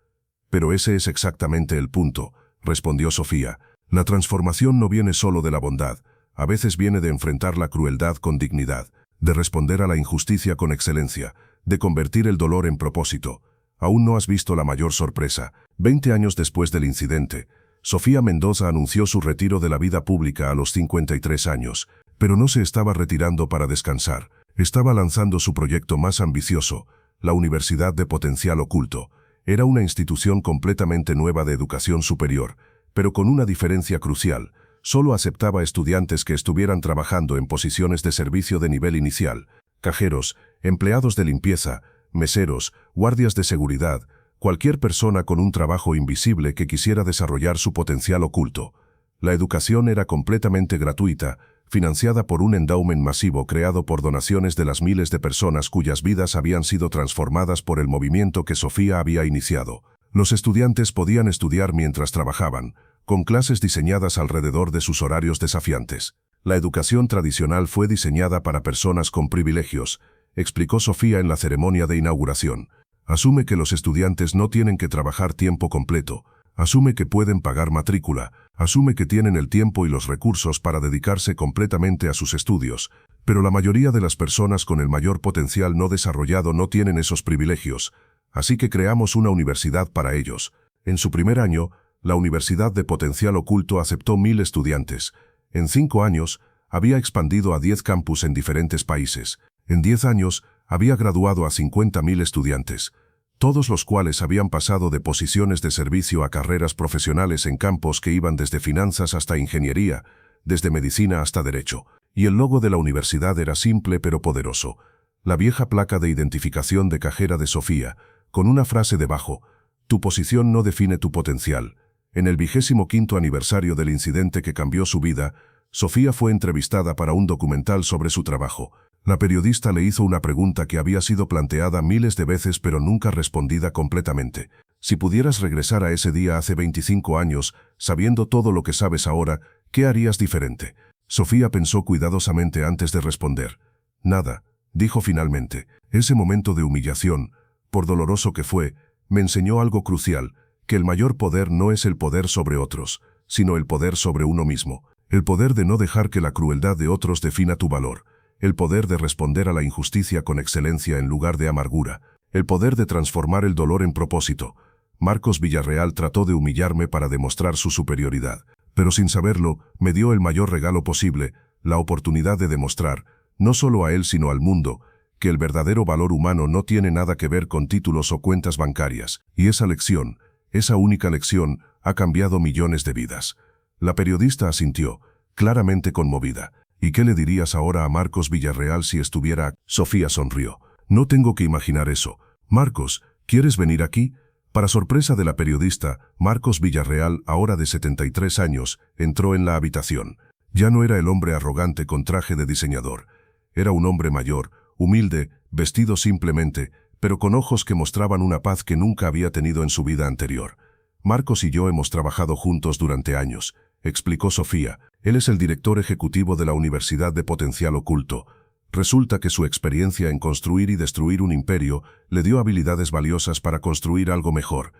«Pero ese es exactamente el punto», respondió Sofía. «La transformación no viene solo de la bondad. A veces viene de enfrentar la crueldad con dignidad, de responder a la injusticia con excelencia, de convertir el dolor en propósito». Aún no has visto la mayor sorpresa. 20 años después del incidente, Sofía Mendoza anunció su retiro de la vida pública a los 53 años, pero no se estaba retirando para descansar. Estaba lanzando su proyecto más ambicioso, la Universidad de Potencial Oculto. Era una institución completamente nueva de educación superior, pero con una diferencia crucial: solo aceptaba estudiantes que estuvieran trabajando en posiciones de servicio de nivel inicial, cajeros, empleados de limpieza, meseros, guardias de seguridad, cualquier persona con un trabajo invisible que quisiera desarrollar su potencial oculto. La educación era completamente gratuita, financiada por un endowment masivo creado por donaciones de las miles de personas cuyas vidas habían sido transformadas por el movimiento que Sofía había iniciado. Los estudiantes podían estudiar mientras trabajaban, con clases diseñadas alrededor de sus horarios desafiantes. La educación tradicional fue diseñada para personas con privilegios, explicó Sofía en la ceremonia de inauguración. Asume que los estudiantes no tienen que trabajar tiempo completo. Asume que pueden pagar matrícula. Asume que tienen el tiempo y los recursos para dedicarse completamente a sus estudios. Pero la mayoría de las personas con el mayor potencial no desarrollado no tienen esos privilegios. Así que creamos una universidad para ellos. En su primer año, la Universidad de Potencial Oculto aceptó 1000 estudiantes. En 5 años, había expandido a 10 campus en diferentes países. En 10 años, había graduado a 50.000 estudiantes, todos los cuales habían pasado de posiciones de servicio a carreras profesionales en campos que iban desde finanzas hasta ingeniería, desde medicina hasta derecho. Y el logo de la universidad era simple pero poderoso. La vieja placa de identificación de cajera de Sofía, con una frase debajo: «Tu posición no define tu potencial». En el 25º aniversario del incidente que cambió su vida, Sofía fue entrevistada para un documental sobre su trabajo. La periodista le hizo una pregunta que había sido planteada miles de veces pero nunca respondida completamente. Si pudieras regresar a ese día hace 25 años, sabiendo todo lo que sabes ahora, ¿qué harías diferente? Sofía pensó cuidadosamente antes de responder. Nada, dijo finalmente. Ese momento de humillación, por doloroso que fue, me enseñó algo crucial, que el mayor poder no es el poder sobre otros, sino el poder sobre uno mismo. El poder de no dejar que la crueldad de otros defina tu valor. El poder de responder a la injusticia con excelencia en lugar de amargura. El poder de transformar el dolor en propósito. Marcos Villarreal trató de humillarme para demostrar su superioridad, pero sin saberlo, me dio el mayor regalo posible, la oportunidad de demostrar, no solo a él sino al mundo, que el verdadero valor humano no tiene nada que ver con títulos o cuentas bancarias, y esa lección, esa única lección, ha cambiado millones de vidas. La periodista asintió, claramente conmovida. ¿Y qué le dirías ahora a Marcos Villarreal si estuviera aquí? Sofía sonrió. No tengo que imaginar eso. Marcos, ¿quieres venir aquí? Para sorpresa de la periodista, Marcos Villarreal, ahora de 73 años, entró en la habitación. Ya no era el hombre arrogante con traje de diseñador. Era un hombre mayor, humilde, vestido simplemente, pero con ojos que mostraban una paz que nunca había tenido en su vida anterior. Marcos y yo hemos trabajado juntos durante años, explicó Sofía. Él es el director ejecutivo de la Universidad de Potencial Oculto. Resulta que su experiencia en construir y destruir un imperio le dio habilidades valiosas para construir algo mejor.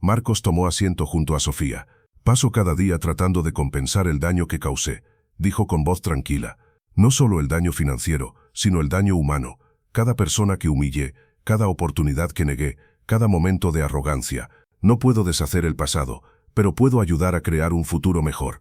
Marcos tomó asiento junto a Sofía. Paso cada día tratando de compensar el daño que causé, dijo con voz tranquila. No solo el daño financiero, sino el daño humano. Cada persona que humillé, cada oportunidad que negué, cada momento de arrogancia. No puedo deshacer el pasado, pero puedo ayudar a crear un futuro mejor.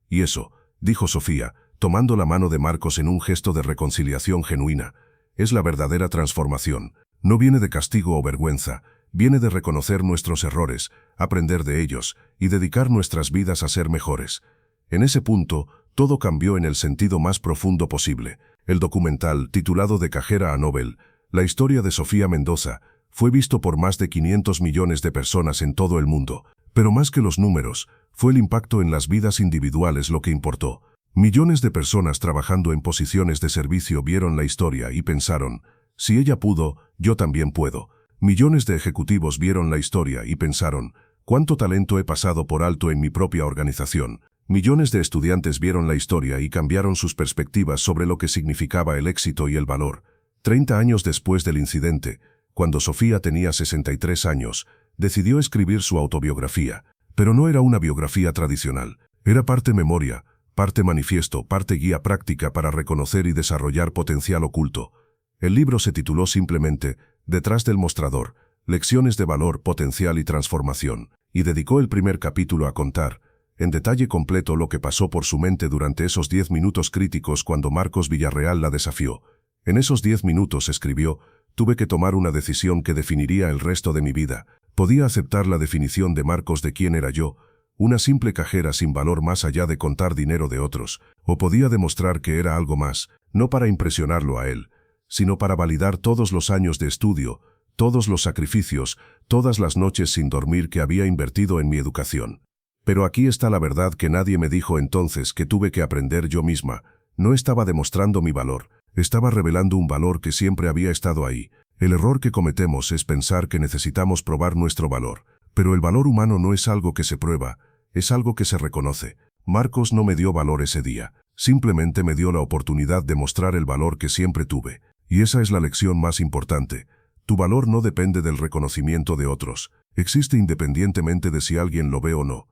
Y eso, dijo Sofía, tomando la mano de Marcos en un gesto de reconciliación genuina, es la verdadera transformación. No viene de castigo o vergüenza, viene de reconocer nuestros errores, aprender de ellos y dedicar nuestras vidas a ser mejores. En ese punto, todo cambió en el sentido más profundo posible. El documental, titulado De cajera a Nobel, la historia de Sofía Mendoza, fue visto por más de 500 millones de personas en todo el mundo. Pero más que los números, fue el impacto en las vidas individuales lo que importó. Millones de personas trabajando en posiciones de servicio vieron la historia y pensaron, si ella pudo, yo también puedo. Millones de ejecutivos vieron la historia y pensaron, cuánto talento he pasado por alto en mi propia organización. Millones de estudiantes vieron la historia y cambiaron sus perspectivas sobre lo que significaba el éxito y el valor. 30 años después del incidente, cuando Sofía tenía 63 años, decidió escribir su autobiografía, pero no era una biografía tradicional. Era parte memoria, parte manifiesto, parte guía práctica para reconocer y desarrollar potencial oculto. El libro se tituló simplemente Detrás del mostrador, lecciones de valor, potencial y transformación, y dedicó el primer capítulo a contar, en detalle completo, lo que pasó por su mente durante esos 10 minutos críticos cuando Marcos Villarreal la desafió. En esos 10 minutos escribió, tuve que tomar una decisión que definiría el resto de mi vida. Podía aceptar la definición de Marcos de quién era yo, una simple cajera sin valor más allá de contar dinero de otros, o podía demostrar que era algo más, no para impresionarlo a él, sino para validar todos los años de estudio, todos los sacrificios, todas las noches sin dormir que había invertido en mi educación. Pero aquí está la verdad que nadie me dijo entonces, que tuve que aprender yo misma. No estaba demostrando mi valor, estaba revelando un valor que siempre había estado ahí. El error que cometemos es pensar que necesitamos probar nuestro valor. Pero el valor humano no es algo que se prueba, es algo que se reconoce. Marcos no me dio valor ese día, simplemente me dio la oportunidad de mostrar el valor que siempre tuve. Y esa es la lección más importante. Tu valor no depende del reconocimiento de otros. Existe independientemente de si alguien lo ve o no.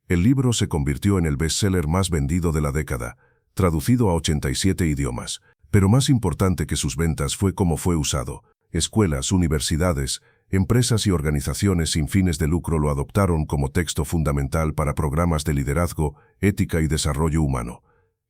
El libro se convirtió en el bestseller más vendido de la década, traducido a 87 idiomas. Pero más importante que sus ventas fue cómo fue usado. Escuelas, universidades, empresas y organizaciones sin fines de lucro lo adoptaron como texto fundamental para programas de liderazgo, ética y desarrollo humano.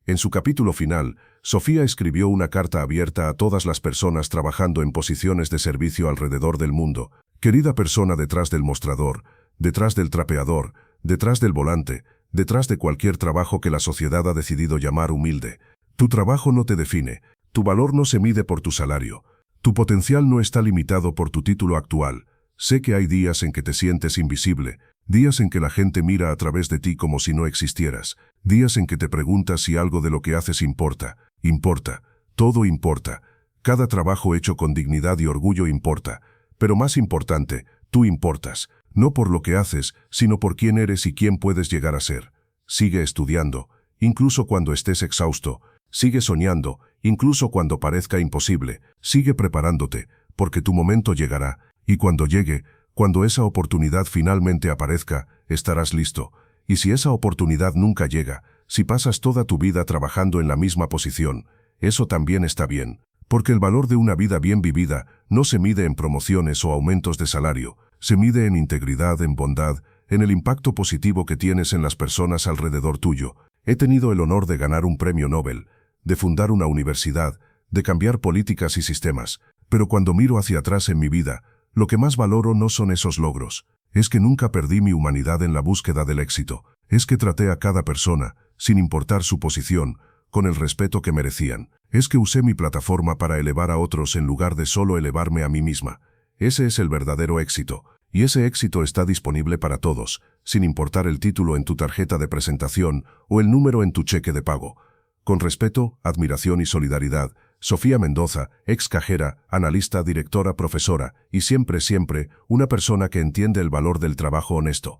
En su capítulo final, Sofía escribió una carta abierta a todas las personas trabajando en posiciones de servicio alrededor del mundo. Querida persona detrás del mostrador, detrás del trapeador, detrás del volante, detrás de cualquier trabajo que la sociedad ha decidido llamar humilde. Tu trabajo no te define, tu valor no se mide por tu salario. Tu potencial no está limitado por tu título actual. Sé que hay días en que te sientes invisible, días en que la gente mira a través de ti como si no existieras, días en que te preguntas si algo de lo que haces importa. Importa, todo importa. Cada trabajo hecho con dignidad y orgullo importa. Pero más importante, tú importas, no por lo que haces, sino por quién eres y quién puedes llegar a ser. Sigue estudiando, incluso cuando estés exhausto. Sigue soñando, incluso cuando parezca imposible. Sigue preparándote, porque tu momento llegará, y cuando llegue, cuando esa oportunidad finalmente aparezca, estarás listo. Y si esa oportunidad nunca llega, si pasas toda tu vida trabajando en la misma posición, eso también está bien, porque el valor de una vida bien vivida no se mide en promociones o aumentos de salario, se mide en integridad, en bondad, en el impacto positivo que tienes en las personas alrededor tuyo. He tenido el honor de ganar un premio Nobel, de fundar una universidad, de cambiar políticas y sistemas, pero cuando miro hacia atrás en mi vida, lo que más valoro no son esos logros, es que nunca perdí mi humanidad en la búsqueda del éxito, es que traté a cada persona, sin importar su posición, con el respeto que merecían, es que usé mi plataforma para elevar a otros en lugar de solo elevarme a mí misma. Ese es el verdadero éxito, y ese éxito está disponible para todos, sin importar el título en tu tarjeta de presentación o el número en tu cheque de pago. Con respeto, admiración y solidaridad, Sofía Mendoza, ex cajera, analista, directora, profesora, y siempre, una persona que entiende el valor del trabajo honesto.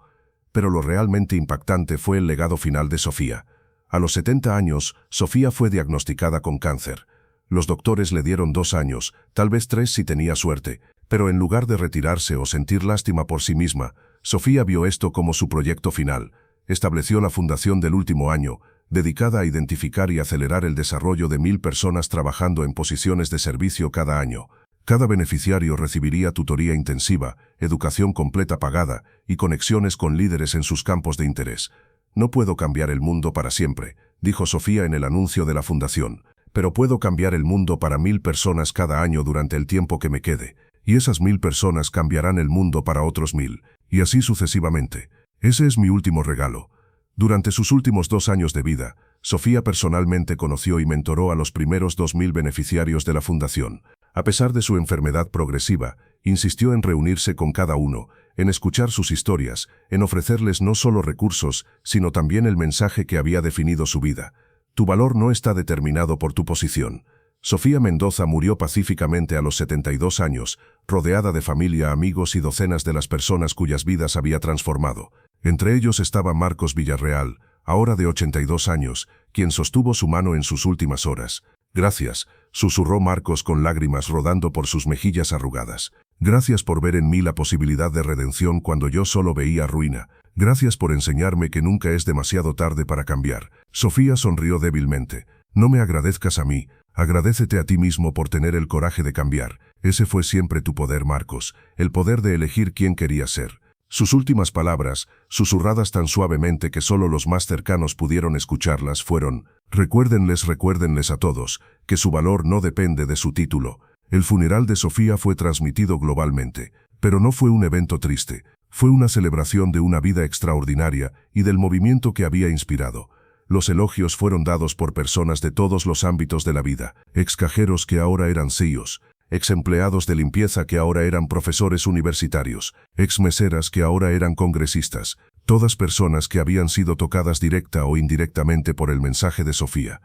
Pero lo realmente impactante fue el legado final de Sofía. A los 70 años, Sofía fue diagnosticada con cáncer. Los doctores le dieron 2 años, tal vez 3 si tenía suerte, pero en lugar de retirarse o sentir lástima por sí misma, Sofía vio esto como su proyecto final. Estableció la fundación del último año, dedicada a identificar y acelerar el desarrollo de 1000 personas trabajando en posiciones de servicio cada año. Cada beneficiario recibiría tutoría intensiva, educación completa pagada y conexiones con líderes en sus campos de interés. No puedo cambiar el mundo para siempre, dijo Sofía en el anuncio de la fundación, pero puedo cambiar el mundo para 1000 personas cada año durante el tiempo que me quede, y esas 1000 personas cambiarán el mundo para otros 1000, y así sucesivamente. Ese es mi último regalo. Durante sus últimos 2 años de vida, Sofía personalmente conoció y mentoró a los primeros 2000 beneficiarios de la fundación. A pesar de su enfermedad progresiva, insistió en reunirse con cada uno, en escuchar sus historias, en ofrecerles no solo recursos, sino también el mensaje que había definido su vida. Tu valor no está determinado por tu posición. Sofía Mendoza murió pacíficamente a los 72 años, rodeada de familia, amigos y docenas de las personas cuyas vidas había transformado. Entre ellos estaba Marcos Villarreal, ahora de 82 años, quien sostuvo su mano en sus últimas horas. Gracias, susurró Marcos con lágrimas rodando por sus mejillas arrugadas. Gracias por ver en mí la posibilidad de redención cuando yo solo veía ruina. Gracias por enseñarme que nunca es demasiado tarde para cambiar. Sofía sonrió débilmente. No me agradezcas a mí, agradécete a ti mismo por tener el coraje de cambiar. Ese fue siempre tu poder, Marcos, el poder de elegir quién querías ser. Sus últimas palabras, susurradas tan suavemente que solo los más cercanos pudieron escucharlas, fueron: recuérdenles a todos, que su valor no depende de su título. El funeral de Sofía fue transmitido globalmente, pero no fue un evento triste, fue una celebración de una vida extraordinaria y del movimiento que había inspirado. Los elogios fueron dados por personas de todos los ámbitos de la vida, ex cajeros que ahora eran CEOs, ex empleados de limpieza que ahora eran profesores universitarios, ex meseras que ahora eran congresistas, todas personas que habían sido tocadas directa o indirectamente por el mensaje de Sofía.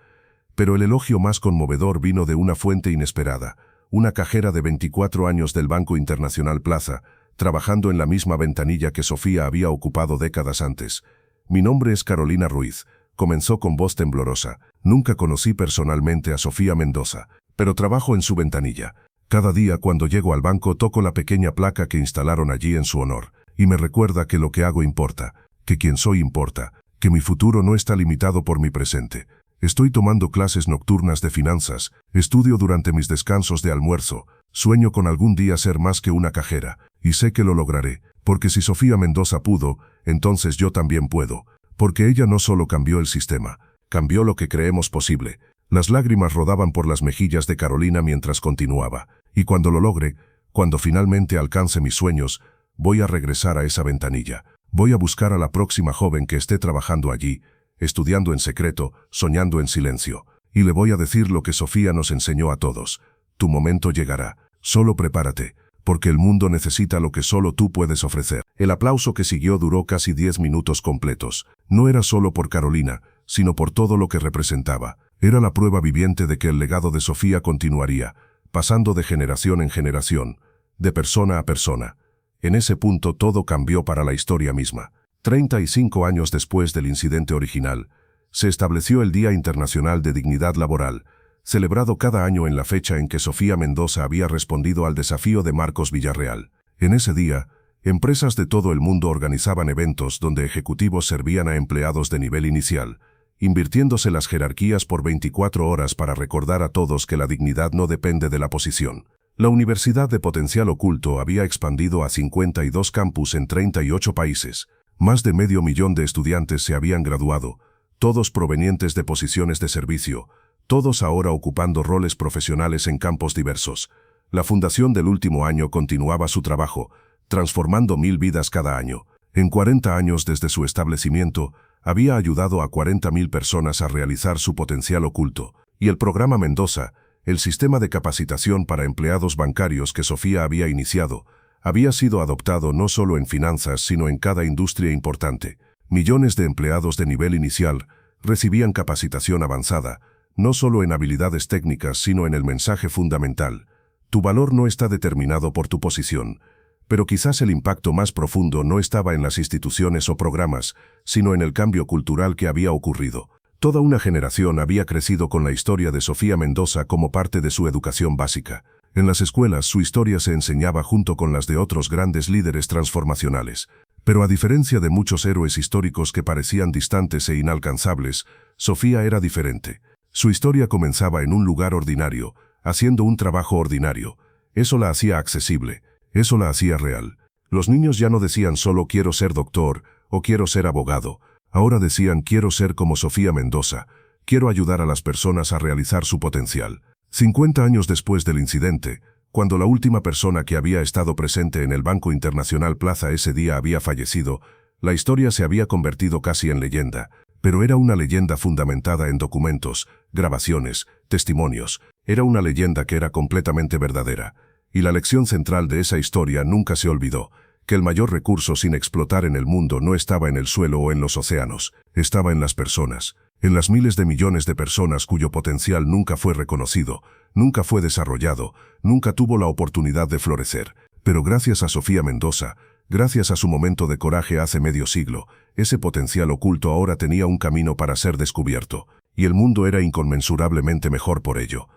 Pero el elogio más conmovedor vino de una fuente inesperada, una cajera de 24 años del Banco Internacional Plaza, trabajando en la misma ventanilla que Sofía había ocupado décadas antes. Mi nombre es Carolina Ruiz, comenzó con voz temblorosa. Nunca conocí personalmente a Sofía Mendoza, pero trabajo en su ventanilla. Cada día cuando llego al banco toco la pequeña placa que instalaron allí en su honor, y me recuerda que lo que hago importa, que quien soy importa, que mi futuro no está limitado por mi presente. Estoy tomando clases nocturnas de finanzas, estudio durante mis descansos de almuerzo, sueño con algún día ser más que una cajera, y sé que lo lograré, porque si Sofía Mendoza pudo, entonces yo también puedo, porque ella no solo cambió el sistema, cambió lo que creemos posible. Las lágrimas rodaban por las mejillas de Carolina mientras continuaba, y cuando lo logre, cuando finalmente alcance mis sueños, voy a regresar a esa ventanilla, voy a buscar a la próxima joven que esté trabajando allí, estudiando en secreto, soñando en silencio, y le voy a decir lo que Sofía nos enseñó a todos. Tu momento llegará, solo prepárate, porque el mundo necesita lo que solo tú puedes ofrecer. El aplauso que siguió duró casi 10 minutos completos. No era solo por Carolina, sino por todo lo que representaba. Era la prueba viviente de que el legado de Sofía continuaría, pasando de generación en generación, de persona a persona. En ese punto todo cambió para la historia misma. 35 años después del incidente original, se estableció el Día Internacional de Dignidad Laboral, celebrado cada año en la fecha en que Sofía Mendoza había respondido al desafío de Marcos Villarreal. En ese día, empresas de todo el mundo organizaban eventos donde ejecutivos servían a empleados de nivel inicial, invirtiéndose las jerarquías por 24 horas para recordar a todos que la dignidad no depende de la posición. La Universidad de Potencial Oculto había expandido a 52 campus en 38 países. Más de 500,000 de estudiantes se habían graduado, todos provenientes de posiciones de servicio, todos ahora ocupando roles profesionales en campos diversos. La fundación del último año continuaba su trabajo, transformando 1000 vidas cada año. En 40 años desde su establecimiento, había ayudado a 40,000 personas a realizar su potencial oculto, y el programa Mendoza, el sistema de capacitación para empleados bancarios que Sofía había iniciado, había sido adoptado no solo en finanzas sino en cada industria importante. Millones de empleados de nivel inicial recibían capacitación avanzada, no solo en habilidades técnicas sino en el mensaje fundamental. Tu valor no está determinado por tu posición, pero quizás el impacto más profundo no estaba en las instituciones o programas, sino en el cambio cultural que había ocurrido. Toda una generación había crecido con la historia de Sofía Mendoza como parte de su educación básica. En las escuelas su historia se enseñaba junto con las de otros grandes líderes transformacionales. Pero a diferencia de muchos héroes históricos que parecían distantes e inalcanzables, Sofía era diferente. Su historia comenzaba en un lugar ordinario, haciendo un trabajo ordinario. Eso la hacía accesible, eso la hacía real. Los niños ya no decían solo quiero ser doctor o quiero ser abogado. Ahora decían quiero ser como Sofía Mendoza, quiero ayudar a las personas a realizar su potencial. 50 años después del incidente, cuando la última persona que había estado presente en el Banco Internacional Plaza ese día había fallecido, la historia se había convertido casi en leyenda, pero era una leyenda fundamentada en documentos, grabaciones, testimonios. Era una leyenda que era completamente verdadera. Y la lección central de esa historia nunca se olvidó, que el mayor recurso sin explotar en el mundo no estaba en el suelo o en los océanos, estaba en las personas, en las miles de millones de personas cuyo potencial nunca fue reconocido, nunca fue desarrollado, nunca tuvo la oportunidad de florecer. Pero gracias a Sofía Mendoza, gracias a su momento de coraje hace medio siglo, ese potencial oculto ahora tenía un camino para ser descubierto, y el mundo era inconmensurablemente mejor por ello.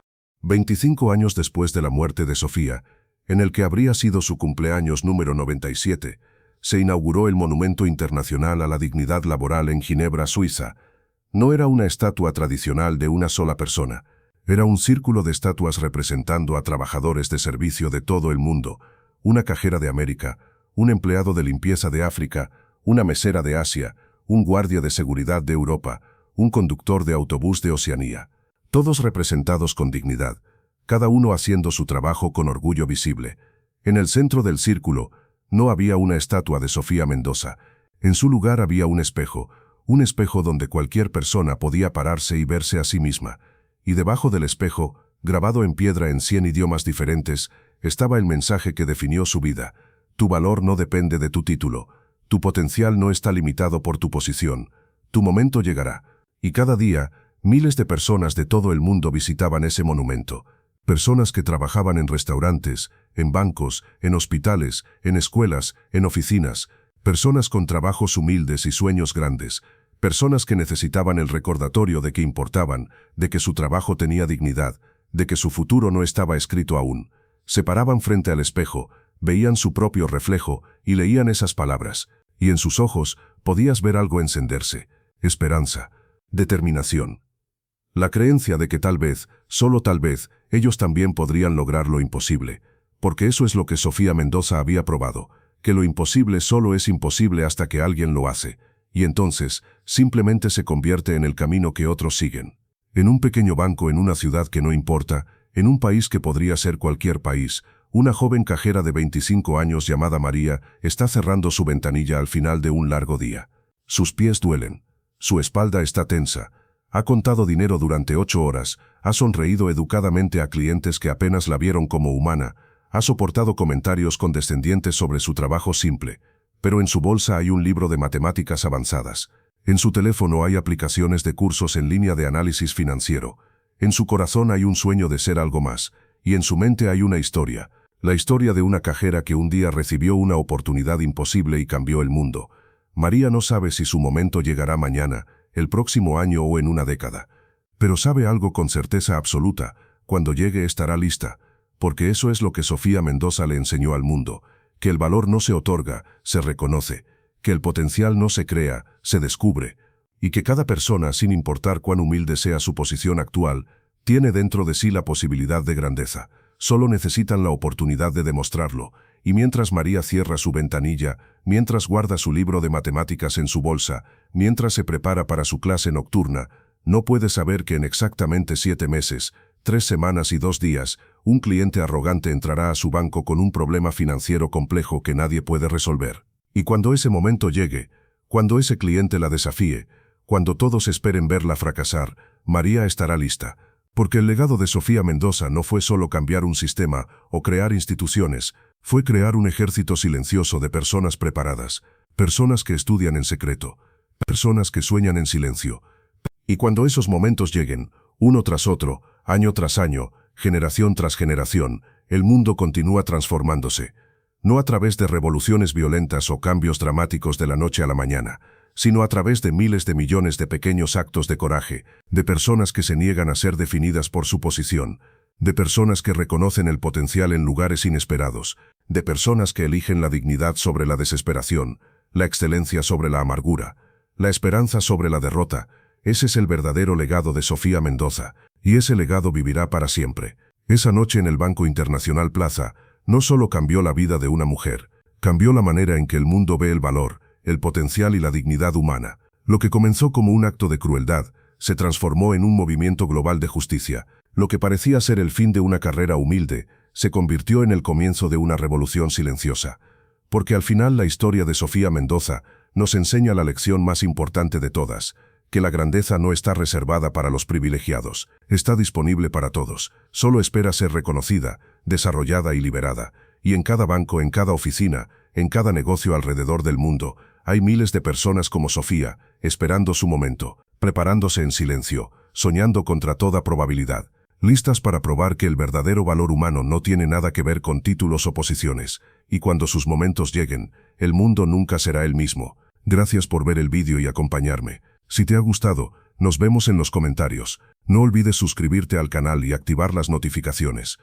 25 años después de la muerte de Sofía, en el que habría sido su cumpleaños número 97, se inauguró el Monumento Internacional a la Dignidad Laboral en Ginebra, Suiza. No era una estatua tradicional de una sola persona, era un círculo de estatuas representando a trabajadores de servicio de todo el mundo, una cajera de América, un empleado de limpieza de África, una mesera de Asia, un guardia de seguridad de Europa, un conductor de autobús de Oceanía. Todos representados con dignidad, cada uno haciendo su trabajo con orgullo visible. En el centro del círculo no había una estatua de Sofía Mendoza. En su lugar había un espejo donde cualquier persona podía pararse y verse a sí misma. Y debajo del espejo, grabado en piedra en 100 idiomas diferentes, estaba el mensaje que definió su vida. Tu valor no depende de tu título. Tu potencial no está limitado por tu posición. Tu momento llegará. Y cada día, miles de personas de todo el mundo visitaban ese monumento. Personas que trabajaban en restaurantes, en bancos, en hospitales, en escuelas, en oficinas. Personas con trabajos humildes y sueños grandes. Personas que necesitaban el recordatorio de que importaban, de que su trabajo tenía dignidad, de que su futuro no estaba escrito aún. Se paraban frente al espejo, veían su propio reflejo y leían esas palabras, y en sus ojos podías ver algo encenderse: esperanza, determinación. La creencia de que tal vez, solo tal vez, ellos también podrían lograr lo imposible, porque eso es lo que Sofía Mendoza había probado, que lo imposible solo es imposible hasta que alguien lo hace, y entonces simplemente se convierte en el camino que otros siguen. En un pequeño banco en una ciudad que no importa, en un país que podría ser cualquier país, una joven cajera de 25 años llamada María está cerrando su ventanilla al final de un largo día. Sus pies duelen, su espalda está tensa. Ha contado dinero durante 8 horas, ha sonreído educadamente a clientes que apenas la vieron como humana, ha soportado comentarios condescendientes sobre su trabajo simple, pero en su bolsa hay un libro de matemáticas avanzadas. En su teléfono hay aplicaciones de cursos en línea de análisis financiero. En su corazón hay un sueño de ser algo más, y en su mente hay una historia, la historia de una cajera que un día recibió una oportunidad imposible y cambió el mundo. María no sabe si su momento llegará mañana, el próximo año o en una década. Pero sabe algo con certeza absoluta: cuando llegue estará lista, porque eso es lo que Sofía Mendoza le enseñó al mundo, que el valor no se otorga, se reconoce, que el potencial no se crea, se descubre, y que cada persona, sin importar cuán humilde sea su posición actual, tiene dentro de sí la posibilidad de grandeza. Solo necesitan la oportunidad de demostrarlo, y mientras María cierra su ventanilla, mientras guarda su libro de matemáticas en su bolsa, mientras se prepara para su clase nocturna, no puede saber que en exactamente 7 meses, 3 semanas y 2 días, un cliente arrogante entrará a su banco con un problema financiero complejo que nadie puede resolver. Y cuando ese momento llegue, cuando ese cliente la desafíe, cuando todos esperen verla fracasar, María estará lista. Porque el legado de Sofía Mendoza no fue solo cambiar un sistema o crear instituciones, fue crear un ejército silencioso de personas preparadas, personas que estudian en secreto, personas que sueñan en silencio. Y cuando esos momentos lleguen, uno tras otro, año tras año, generación tras generación, el mundo continúa transformándose, no a través de revoluciones violentas o cambios dramáticos de la noche a la mañana, sino a través de miles de millones de pequeños actos de coraje, de personas que se niegan a ser definidas por su posición, de personas que reconocen el potencial en lugares inesperados, de personas que eligen la dignidad sobre la desesperación, la excelencia sobre la amargura, la esperanza sobre la derrota. Ese es el verdadero legado de Sofía Mendoza, y ese legado vivirá para siempre. Esa noche en el Banco Internacional Plaza, no solo cambió la vida de una mujer, cambió la manera en que el mundo ve el valor, el potencial y la dignidad humana. Lo que comenzó como un acto de crueldad, se transformó en un movimiento global de justicia. Lo que parecía ser el fin de una carrera humilde, se convirtió en el comienzo de una revolución silenciosa. Porque al final la historia de Sofía Mendoza nos enseña la lección más importante de todas, que la grandeza no está reservada para los privilegiados, está disponible para todos, solo espera ser reconocida, desarrollada y liberada. Y en cada banco, en cada oficina, en cada negocio alrededor del mundo, hay miles de personas como Sofía, esperando su momento, preparándose en silencio, soñando contra toda probabilidad, listas para probar que el verdadero valor humano no tiene nada que ver con títulos o posiciones, y cuando sus momentos lleguen, el mundo nunca será el mismo. Gracias por ver el vídeo y acompañarme. Si te ha gustado, nos vemos en los comentarios. No olvides suscribirte al canal y activar las notificaciones.